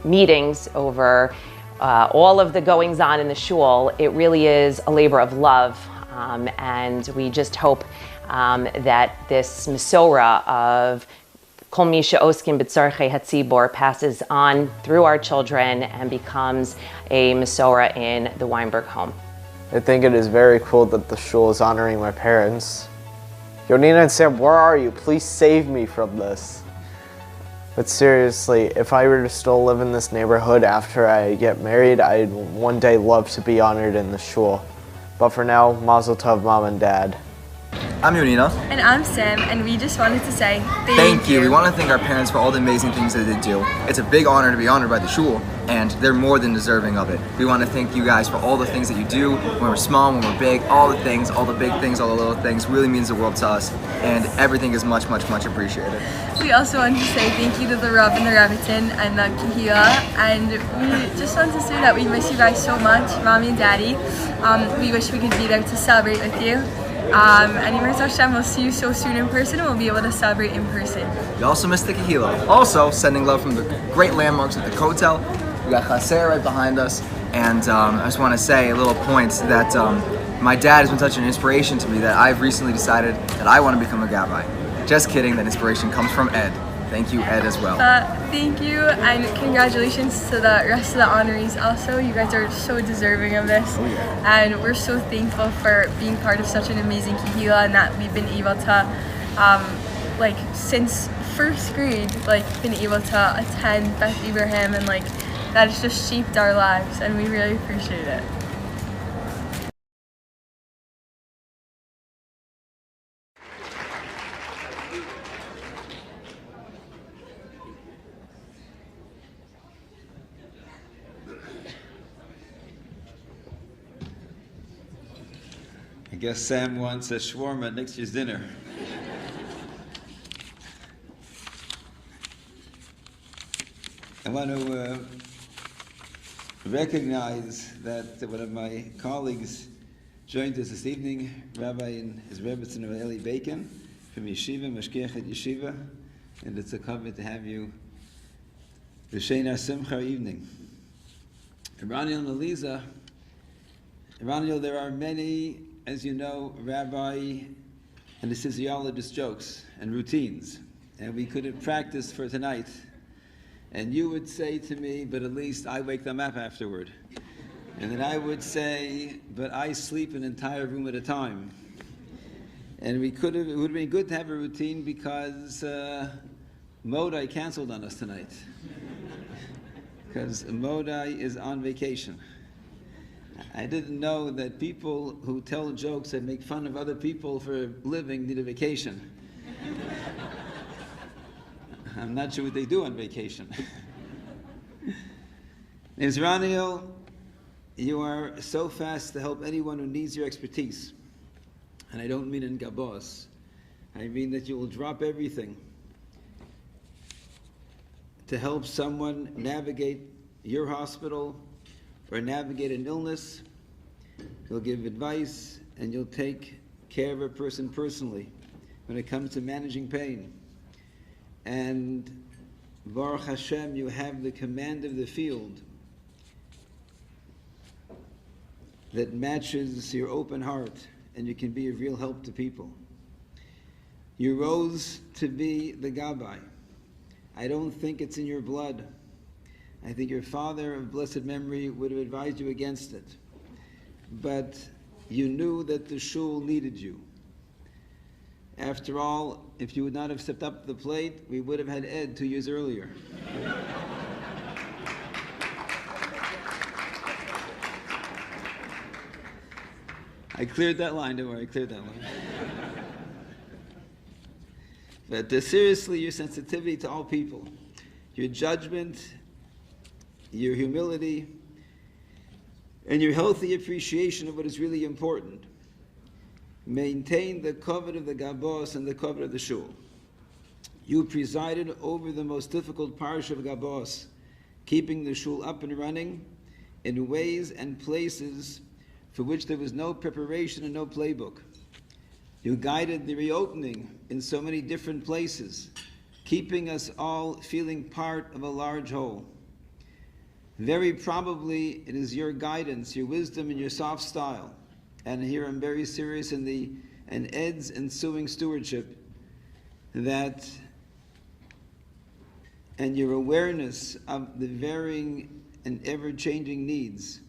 meetings over all of the goings on in the shul, it really is a labor of love. And we just hope that this Mesorah of Kol Mi she'oskim b'tzarchei hatzibor passes on through our children and becomes a Mesorah in the Weinberg home. I think it is very cool that the shul is honoring my parents. Yonina and Sam, where are you? Please save me from this. But seriously, if I were to still live in this neighborhood after I get married, I'd one day love to be honored in the shul. But for now, Mazel Tov, Mom and Dad. I'm Yonina. And I'm Sam, and we just wanted to say thank you. We want to thank our parents for all the amazing things that they do. It's a big honor to be honored by the shul, and they're more than deserving of it. We want to thank you guys for all the things that you do when we're small, when we're big, all the things, all the big things, all the little things really means the world to us, and everything is much, much, much appreciated. We also want to say thank you to the Rav and the Rebbitzin and the Kehila, and we just want to say that we miss you guys so much, Mommy and Daddy. We wish we could be there to celebrate with you. And Yimmer Hashem, we'll see you so soon in person and we'll be able to celebrate in person. We also miss the Kehila. Also, sending love from the great landmarks at the Kotel. We got Chaser right behind us. And I just want to say a little point that my dad has been such an inspiration to me that I've recently decided that I want to become a Gabbai. Just kidding, that inspiration comes from Ed. Thank you, Ed, as well. Thank you, and congratulations to the rest of the honorees also. You guys are so deserving of this. Oh, yeah. And we're so thankful for being part of such an amazing Kehila and that we've been able to like since first grade, like been able to attend Beth Abraham, and like that has just shaped our lives, and we really appreciate it. I guess Sam wants a shawarma at next year's dinner. I want to recognize that one of my colleagues joined us this evening, Rabbi and his Rebbetzin of Eli Bacon from Yeshiva, Mashgiach Yeshiva, and it's a comfort to have you V'Sheina Simcha evening. Iraniel and Eliza, Iraniel, there are many, as you know, rabbi and anesthesiologist jokes and routines, and we could have practiced for tonight. And you would say to me, but at least I wake them up afterward. And then I would say, but I sleep an entire room at a time. And it would have been good to have a routine because Modai canceled on us tonight. Because Modai is on vacation. I didn't know that people who tell jokes and make fun of other people for a living need a vacation. I'm not sure what they do on vacation. Israel, you are so fast to help anyone who needs your expertise. And I don't mean in Gabos. I mean that you will drop everything to help someone navigate your hospital or navigate an illness. You'll give advice and you'll take care of a person personally when it comes to managing pain. And Baruch Hashem, you have the command of the field that matches your open heart, and you can be of real help to people. You rose to be the Gabbai. I don't think it's in your blood. I think your father of blessed memory would have advised you against it. But you knew that the shul needed you. After all, if you would not have stepped up to the plate, we would have had Ed 2 years earlier. I cleared that line, don't worry, I cleared that line. But seriously, your sensitivity to all people, your judgment, your humility, and your healthy appreciation of what is really important. Maintain the covet of the Gabos and the covet of the shul. You presided over the most difficult parish of Gabos, keeping the shul up and running in ways and places for which there was no preparation and no playbook. You guided the reopening in so many different places, keeping us all feeling part of a large whole. Very probably it is your guidance, your wisdom, and your soft style, and here I'm very serious in Ed's ensuing stewardship, that and your awareness of the varying and ever-changing needs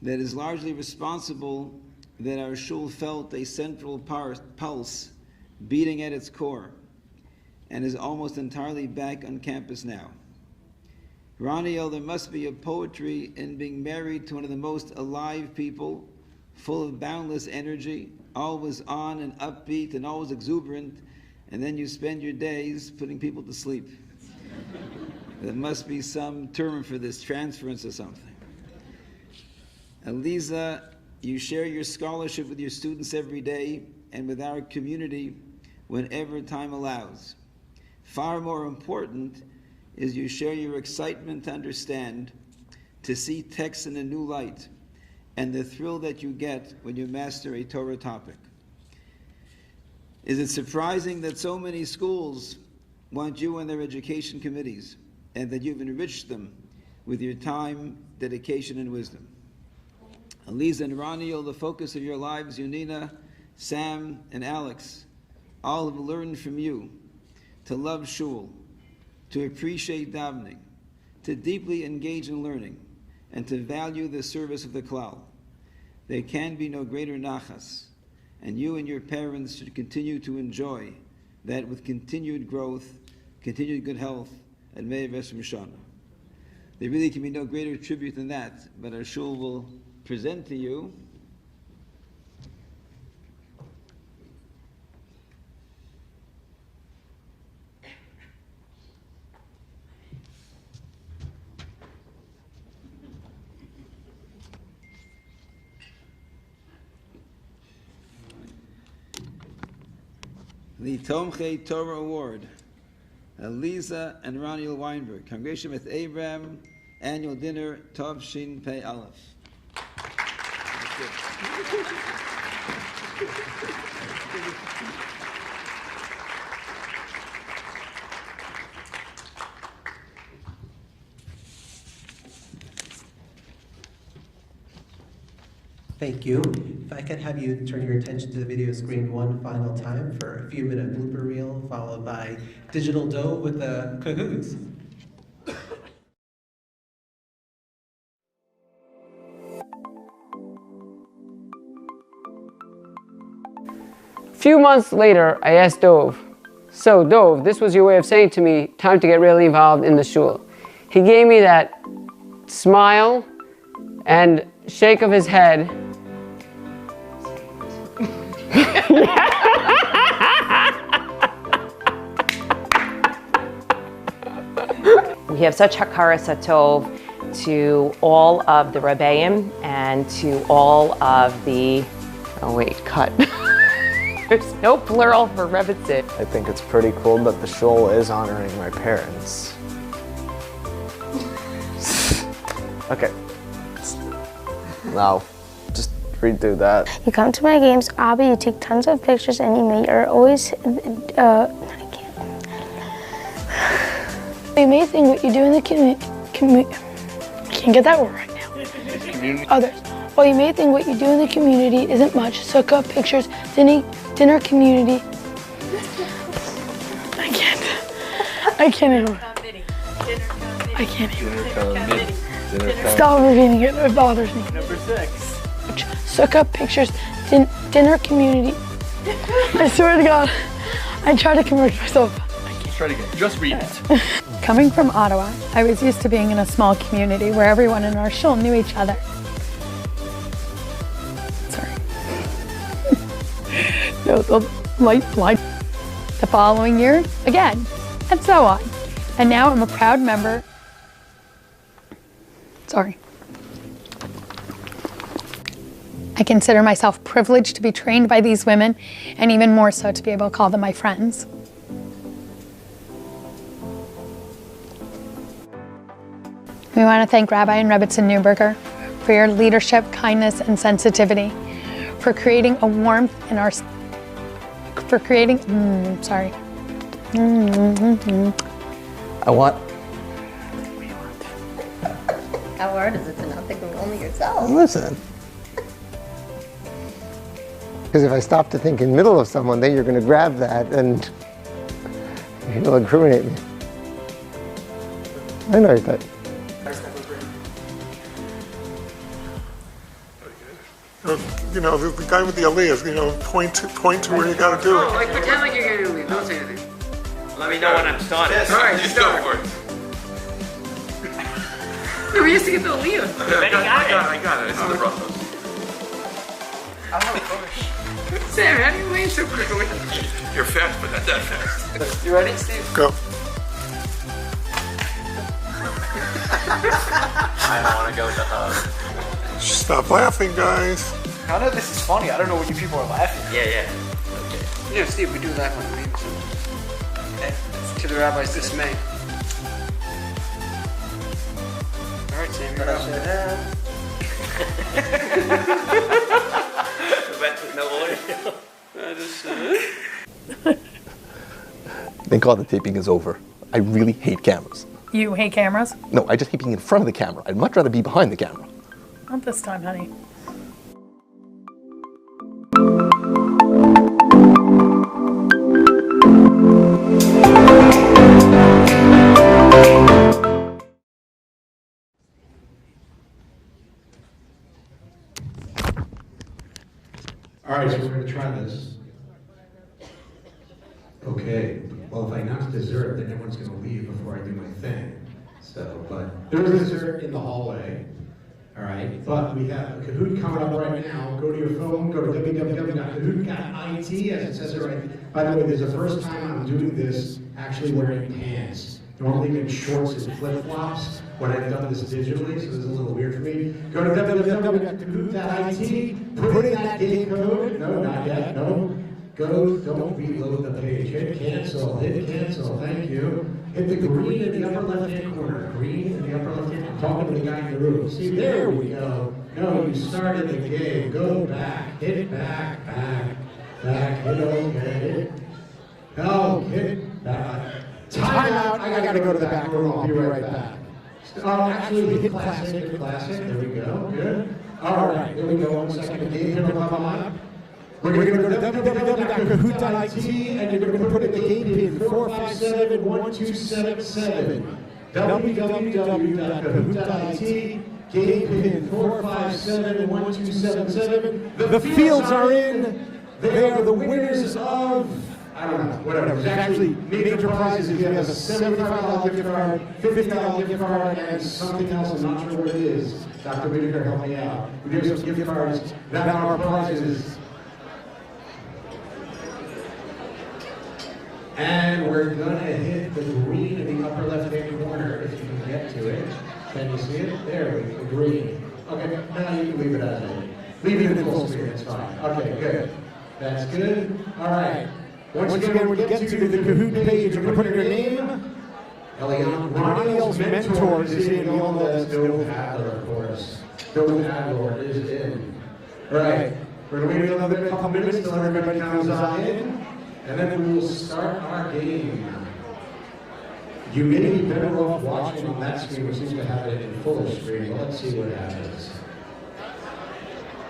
that is largely responsible that our shul felt a central pulse beating at its core and is almost entirely back on campus now. Raniel, there must be a poetry in being married to one of the most alive people, full of boundless energy, always on and upbeat and always exuberant, and then you spend your days putting people to sleep. There must be some term for this, transference or something. Eliza, you share your scholarship with your students every day and with our community whenever time allows. Far more important is you share your excitement to understand, to see text in a new light, and the thrill that you get when you master a Torah topic. Is it surprising that so many schools want you on their education committees and that you've enriched them with your time, dedication, and wisdom? Eliza and Raniel, the focus of your lives, Yunina, Sam, and Alex, all have learned from you to love shul, to appreciate davening, to deeply engage in learning, and to value the service of the klal. There can be no greater nachas, and you and your parents should continue to enjoy that with continued growth, continued good health, and Meir Vesem Shana. There really can be no greater tribute than that, but our shul will present to you the Tomchei Torah Award, Eliza and Raniel Weinberg, Congregation Beth Abraham, Annual Dinner, Tov Shin Pei Aleph. Thank you. If I could have you turn your attention to the video screen one final time for a few-minute blooper reel, followed by digital dough with the cahoots. A few months later, I asked Dove, "So Dove, this was your way of saying to me, time to get really involved in the shul." He gave me that smile and shake of his head. We have such hakara satov to all of the Rebbeim and to all of the, oh wait, cut. There's no plural for Rebbitzin. I think it's pretty cool that the shul is honoring my parents. Okay. Now, just redo that. You come to my games, Abba, you take tons of pictures, and you're always, Amazing what you do in the community. I can't get that word right now. Community. Others. While you may think what you do in the community isn't much, sukkah, pictures, dinner, community. I can't even. I can't even. Stop repeating it, it bothers me. Number 6. Sukkah, pictures, dinner, community. I swear to God, I try to convert myself. Let's try it again. Just read it. Coming from Ottawa, I was used to being in a small community where everyone in our shul knew each other. Sorry. No, the light. The following year, again, and so on. And now I'm a proud member. Sorry. I consider myself privileged to be trained by these women, and even more so to be able to call them my friends. We want to thank Rabbi and Rebbitzin Newberger for your leadership, kindness, and sensitivity, for creating a warmth in our, I want. How hard is it to not think of only yourself? Listen. Because if I stop to think in the middle of someone, then you're going to grab that and you'll incriminate me. I know that. You know, the guy with the aliyah, you know, point to where you got to do it. Like pretend like you're going to leave. Don't say anything. Let me know when I'm starting. All right, you start. No, we used to get the aliyah. I got it. It's in the process. Sam, how do you leave so quickly? You're fast, but not that fast. You ready, Steve? Go. I don't want to go with the hug. Stop laughing, guys. I know this is funny. I don't know what you people are laughing. Yeah. You know, Steve, we do that when we leave something. Okay. To the rabbi's dismay. All right, Sam, you're up. No oil. Thank God the taping is over. I really hate cameras. You hate cameras? No, I just hate being in front of the camera. I'd much rather be behind the camera. Not this time, honey. All right, so we're going to try this. Okay. Okay. Well, if I announce dessert, then everyone's going to leave before I do my thing. So, but there's dessert in the hallway. All right. But we have a Kahoot coming up right now. Go to your phone. Go to www.kahoot.it, as it says it right. By the way, this is the first time I'm doing this actually wearing pants. Normally in shorts and flip-flops when I've done this digitally, so this is a little weird for me. Go to www.kahoot.it, put in that game code. No, not yet. No. Go, don't reload the page. Hit cancel, thank you. Hit the green in the upper left-hand corner. Green in the upper left-hand corner. I'm talking to the guy in the room. See, there we go. No, you started the game. Go back, hit back, hit OK. No, hit back. Time out, I gotta go to the back room. I'll be right back. Actually, hit classic, there we go, good. All right, here we go, 1 second, the game pin will come up. We're going to go to www.kahoot.it, and you're going to put in the game pin 4571277. www.kahoot.it, game pin 4571277. The fields are in. They are the winners of, I don't know, whatever. It's actually major prizes. We have a $75 gift card, $50 gift card, and something else. I'm not sure what it is. Dr. Whitaker, help me out. We do have some gift cards that are prizes. And we're gonna hit the green in the upper left-hand corner, if you can get to it. Can you see it? There we go, green. Okay, now you can leave it as it is. Leave it in full screen, it's fine. Okay, good. That's good. All right. Once again, when you get to the Kahoot page, you're gonna put in your name. Ronniel's mentor is in. You all know that's Dove Adler, of course. Dove Adler is in. All right. We're gonna wait another couple minutes until everybody comes on in. And then we will start our game. You may be better off watching on that screen, which seems to have it in full screen. Well, let's see what happens.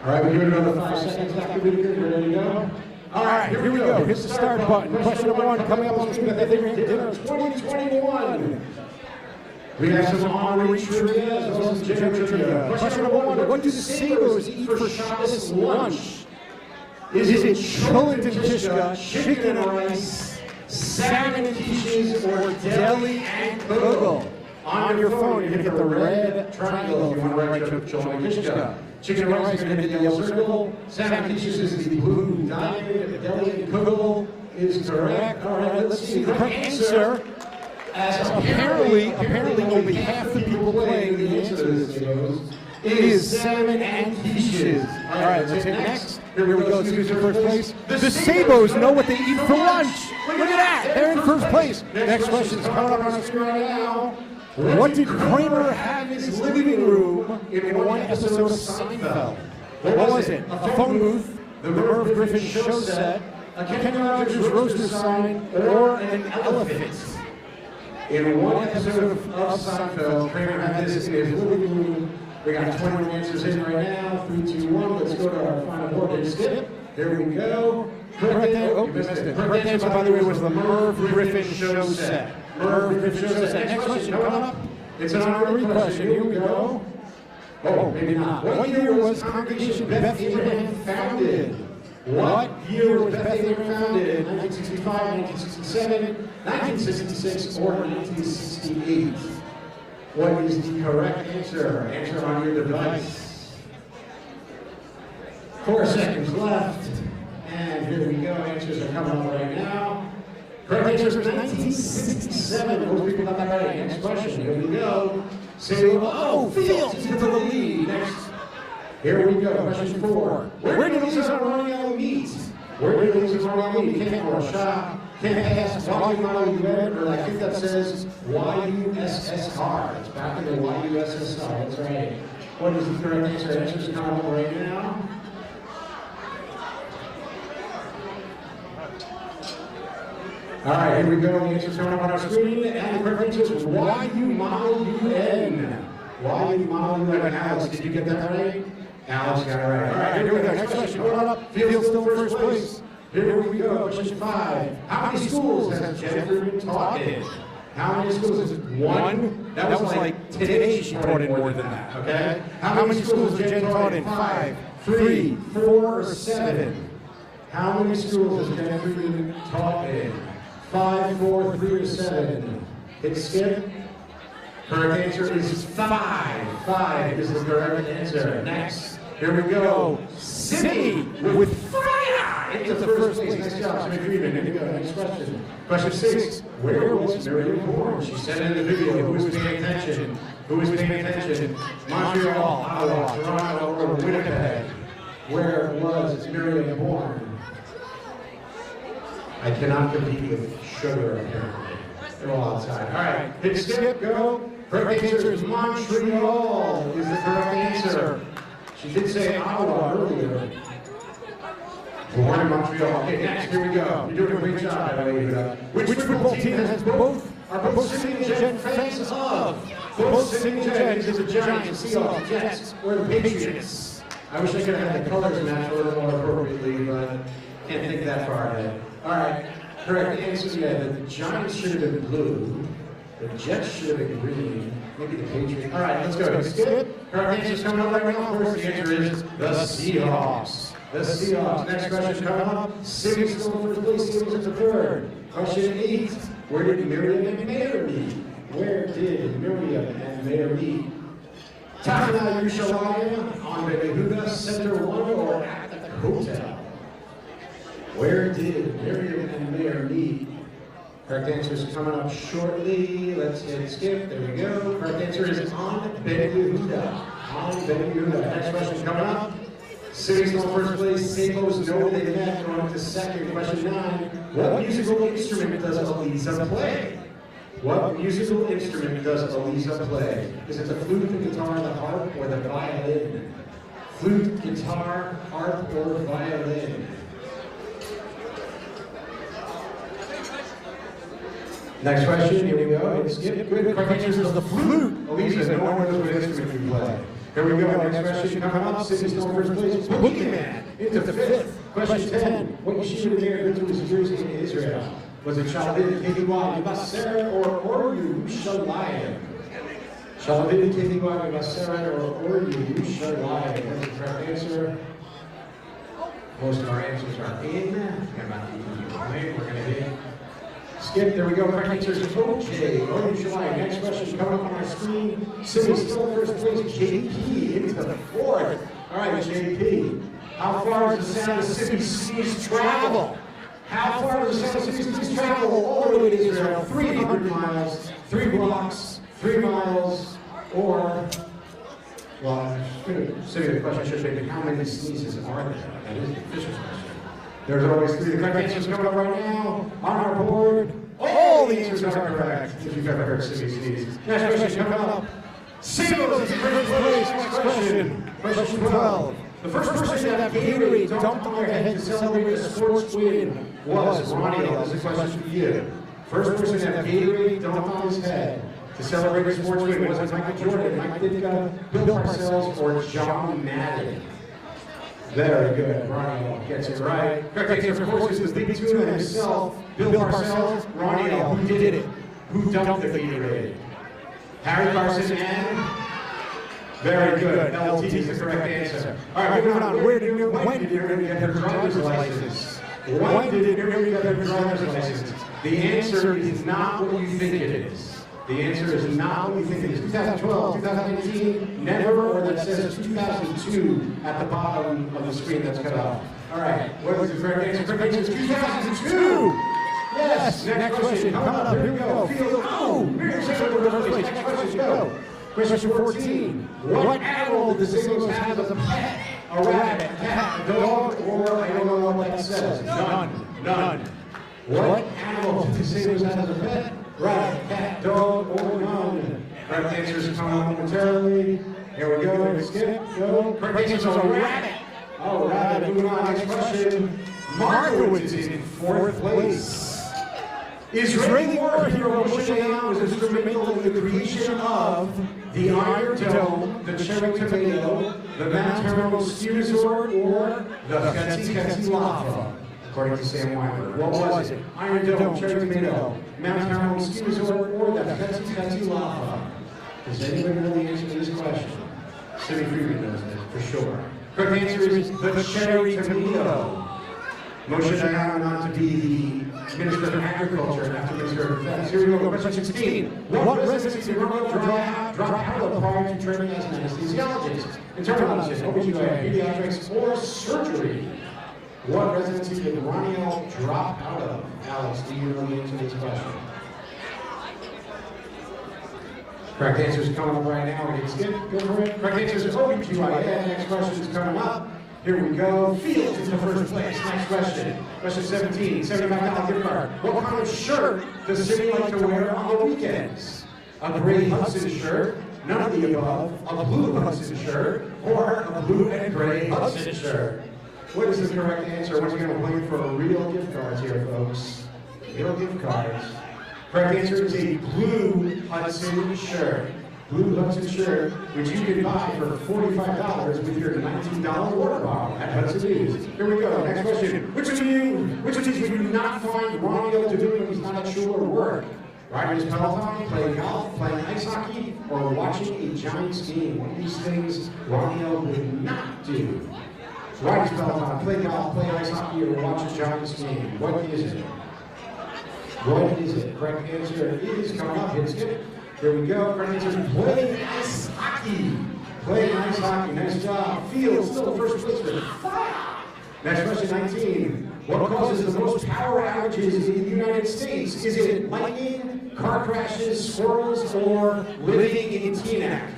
All right, we're doing another 5 seconds. Dr. Whitaker, you ready to go? All right, here we go. Hit the start button. Question number 1 coming up on the screen. Beth Abraham Dinner 2021. We have some honorary trivia as well as some general trivia. Question number 1, what do the Sabos eat for Shabbos lunch? Is it cholent and kishka, chicken and rice, salmon and quiches, or deli and kugel? On your phone, you're going to hit the red triangle if you want to write cholent and kishka. Chicken and rice, you're going to hit the yellow circle. Salmon and quiches is the blue diamond. Deli and kugel is correct. All right, let's see. The correct answer, as apparently only half the people playing the answer to this is salmon and quiches. All right, let's hit next. Here we go, let's use in first place. The Sabos know what they eat for lunch. Look at that, they're in first place. Next question is coming up on the screen right now. What did Kramer have in his living room in one episode of Seinfeld? What was it? A phone booth, the Merv Griffin show set, a Kenny Rogers roaster sign, or an elephant? In one episode of Seinfeld, Kramer had this in his living room. We got 21 answers in right now. 3, 2, 1. Let's go to our final board and skip. Here we go. Correct answer, by the way, was the Merv Griffin show set. Merv Griffin show set. Next question coming up. It's an honorary question. Here we go. Oh, maybe not. What year was Congregation Beth Abraham founded? What year was Beth Abraham founded? 1965, 1967, 1966, or 1968? What is the correct answer? Answer on your device. 4 seconds left. And here we go. Answers are coming up right now. Correct answer is 1967. Most people got that right. Next question. Here we go. Fields into the lead. Next. Here we go. Question 4. Where did Lisa Ronniel meet? Where did Lisa Ronniel meet? Can't or shop. Can't pass. YUSSR, or I think that says YUSSR. It's back in the YUSSR. That's right. What is the correct answer? Answers are coming up right now. All right, here we go. The answers coming up on our screen. And the correct answer is YUMOUN. YUMOUN. Alex, did you get that right? Alex got it right. All right, here we go. Next question. Hold on up. Field's still in first place. Here we go. Question 5. How many schools has Jennifer been taught in? How many schools is it? 1? That was like today she taught in more than that, okay? How many schools has Jen taught in? 5, 3, 4, or 7? How many schools has Jennifer been taught in? 5, 4, 3, or 7. Hit skip. Correct answer is 5. 5 is the correct answer. Next, here we go. Simi with fire into first place. Nice job, Simi Freeman. Here we go. Next question. Question 6. Where was Miriam born? She said in the video. Who was paying attention? Who was paying attention? Montreal, Ottawa, Toronto, or Winnipeg? Where was Miriam born? I cannot compete with sugar, apparently. They're all outside. All right, hit skip, go. Correct answer is Montreal is the correct answer. She did say Ottawa earlier. Born in Montreal. Okay, next, here we go. You're doing a great job, by the way. Which football team are both Simi and Jen fans of? Both Simi and Jen is the Giants, Seahawks, Jets, or the Patriots. I wish I could have had the colors match a little more appropriately, but can't think that far ahead. All right, correct answer, yeah, the Giants should have been blue. The Jets should have been green. Maybe the Patriots. All right, let's go. Skip. Correct answer is coming up right now. Of course, the answer is the Seahawks. The Seahawks. Next question coming up. Simi's still in first place. Simi's in the third. Question 8. Where did Miriam and Mayor meet? Where did Miriam and Mayor meet? Tachna Yerushalayim, on Beth Yehuda, Center 1, or at the hotel? Where did Miriam and Mayor meet? Correct answer is coming up shortly. Let's hit skip. There we go. Correct answer is on Beth Yehuda. On Beth Yehuda. Next question coming up. Simi's still in first place. Sabos know they met. Going up to second. Question 9. What musical instrument does Elisa play? What musical instrument does Elisa play? Is it the flute, the guitar, the harp, or the violin? Flute, guitar, harp, or violin? Next question, here we go. Skip. Good. Correct answer is the flute. Elisa, no one knows what instrument you play. Here we go. Next question coming up. Simi's still in first place. Boogeyman into 5th. Question 10. What yeshiva there into his jersey in Israel? Was it Shalabid, Kehiwa, Yibasera, or Yerushalayim? Shalabid, Kehiwa, Yibasera, or Yerushalayim? That's the correct answer. Most of our answers are in. We're going to hit skip. There we go. Correct answer is okay. Or Yerushalayim. Next question coming up on our screen. Simi's still in first place. JP into the 4th. All right, JP. How far does the sound of Simi's travel? How far does the sound of Simi's travel all the way to Israel? 300 miles, 3 blocks, 3 miles, or, well, the question should be, how many sneezes are there? That is the official question. There's always 3. The correct answers coming up right now on our board. All the answers are correct, if you've ever heard Simi sneeze. Next question coming up. Sabos is in first place. Next question. Question 12. The first person to have Gatorade dumped on their head to celebrate a sports win was Ronnie. This is a question for you. First person to have Gatorade dumped on his head to celebrate a sports win was it Michael Jordan, Mike Ditka, Bill Parcells, or John Madden? Very good. Ronnie gets it right. Correct answer, of course, is the big tuna himself, Bill Parcells. Ronnie, who did it? Who dumped the Gatorade? Harry Carson and... Very good. LT is the correct answer. All right, moving on. When did Miriam get her driver's license? When did Miriam get her driver's license? The answer is not what you think it is. The answer is not what you think it is. 2012, 2018, never, or that says 2002 at the bottom of the screen that's cut off. All right, what is the correct answer? Correct answer is 2002. Yes. Next question. Come on up. Here we go. Oh, Miriam's in the first place. Next question. Go. Question 14. What animal does Sabos have as a pet? A rabbit, a cat, a dog, or I don't know what that says. None. What animal does Sabos have as a pet? Rabbit, cat, dog, or none? Correct answers are coming up momentarily. Here we go. Skip. Go. Correct answers are rabbit. Oh, rabbit. Moving on. Next question. Markowitz is in 4th place. Israeli war hero Moshe Dayan was instrumental in the creation of the Iron Dome, the Cherry Tomato, the Mount Hermon Ski Resort, or the Chetzi Lava, according to Sam Weinberg. What was it? Iron Dome, Cherry Tomato, Mount Hermon Ski Resort, or the Chetzi Lava? Does anybody know the answer to this question? Simi Freeman knows it, for sure. Correct answer is the Cherry Tomato. Moshe Dayan went on to be the Minister of Agriculture after Minister of Defense. Here we go, question 16. What residency did Romeo drop out of prior to training as an anesthesiologist? Internal medicine, OBGYN, pediatrics, or surgery? What residency did Romeo drop out of? Alex, do you know the answer to this question? Correct answer is coming up right now. We're skip. Go for it. Correct answer is OBGYN. Next question is coming up. Here we go. Fields is the first place. Next question. Question 17. $75 gift card. What kind of shirt does Cindy like to wear on the weekends? A gray Hudson shirt, none of the above, a blue Hudson shirt, or a blue and gray Hudson shirt. What is the correct answer? Once again, we're playing for real gift cards here, folks. Real gift cards. Correct answer is a blue Hudson shirt. Blue Hudson shirt, which you can buy for $45 with your $19 water bottle at Hudson News. Here we go. Next question. Which of these would you not find Romeo doing when he's not at school or work? Riding his Peloton, playing golf, playing ice hockey, or watching a Giants game? One of these things Romeo would not do. Ride his Peloton, play golf, play ice hockey, or watch a Giants game. What is it? What is it? Correct answer is coming up. Hit skip. Here we go. Correct answer is playing ice hockey. Playing ice hockey. Nice job. Field still first place for 5. Next question 19. What causes the most power outages in the United States? Is it lightning, car crashes, squirrels, or living in Teaneck?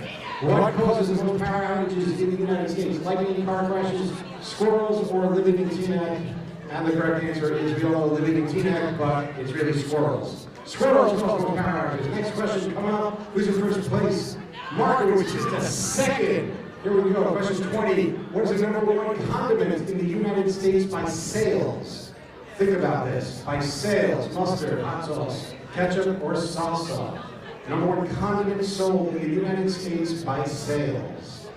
What causes the most power outages in the United States? Lightning, car crashes, squirrels, or living in Teaneck? And the correct answer is we all know living in Teaneck, but it's really squirrels. Squirrels cause the most power outages. Next question coming up. Who's in first place? Margaret, just a second. Here we go, question 20. What is the #1 condiment in the United States by sales? Think about this. By sales, mustard, hot sauce, ketchup, or salsa. #1 condiment sold in the United States by sales.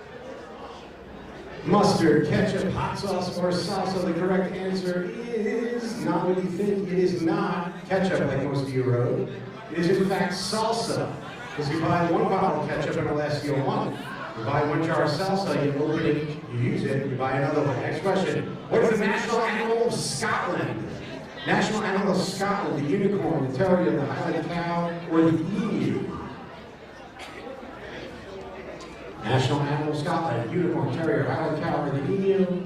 Mustard, ketchup, hot sauce, or salsa. The correct answer is not what you think. It is not ketchup, like most of you wrote. It is in fact salsa. Because you buy 1 bottle of ketchup and it'll last you a month. You buy 1 jar of salsa, you open it, you use it, you buy another one. Next question. What is the national animal of Scotland? National animal of Scotland, the unicorn, the terrier, the Highland cow, or the emu? National animal of Scotland, unicorn, terrier, Highland cow, or the emu?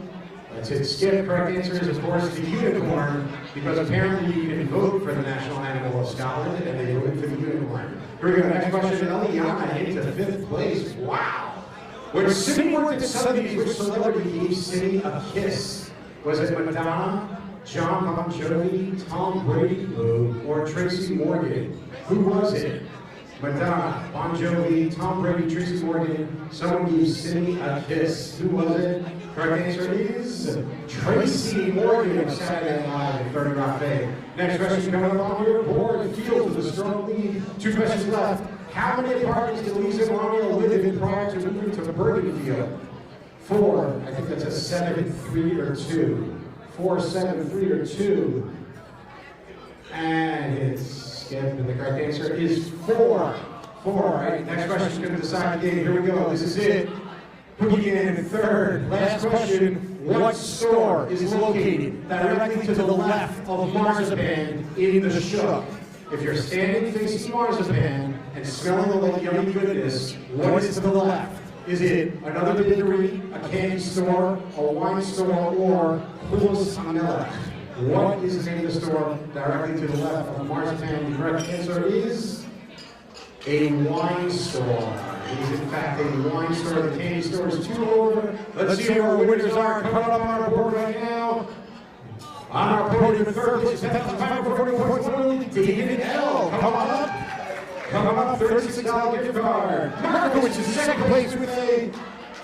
That's it. Skip. Correct answer is, of course, the unicorn, because apparently you can vote for the national animal of Scotland, and they voted for the unicorn. Here we go. Next question. Eliana into 5th place. Wow. When Cindy worked at Sotheby's, which celebrity gave Cindy a kiss? Was it Madonna, John Bon Jovi, Tom Brady, or Tracy Morgan? Who was it? Madonna, Bon Jovi, Tom Brady, Tracy Morgan. Someone gave Cindy a kiss. Who was it? Correct answer is Tracy Morgan of Saturday Night Live and 30 Rock fame. Next question coming up on your board. Fields with a strong lead. 2 questions left. How many apartments did Lisa and Romeo live in prior to moving to Bergenfield? 4. I think that's a 7, 3, or 2. 4, 7, 3, or 2. And it's skip, and the correct answer is 4. 4. All right, next question is going to decide the game. Here we go. This is it. Putting in 3rd. Last question. What store is located directly to the left of Marzipan in the Shook? If you're standing facing Marzipan and smelling like yummy goodness, what is to the left? Is it another bakery, a candy store, a wine store, or Hulos Hamela? What is the name of the store directly to the left of Marzipan? The correct answer is a wine store. It is in fact a wine store. The candy store is 2 over. Let's see who our winners are. Coming up on our board right now. On our podium in 3rd place, 10,540 points, David L. Come on up. Come on up, $36 gift card. Markowitz is 2nd place with a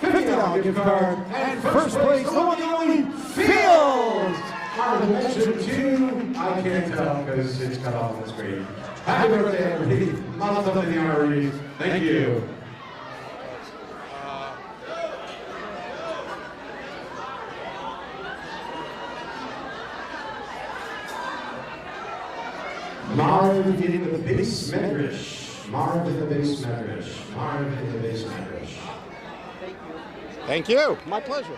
$50 gift card. And 1st place, the one and only Fields. Our dimension 2, I can't tell because it's cut off on the screen. Happy birthday, everybody. Mazel tov to the honorees. Thank you. Marv in the base medrash. Marv in the base medrash. Marv in the base medrash. Thank you. My pleasure.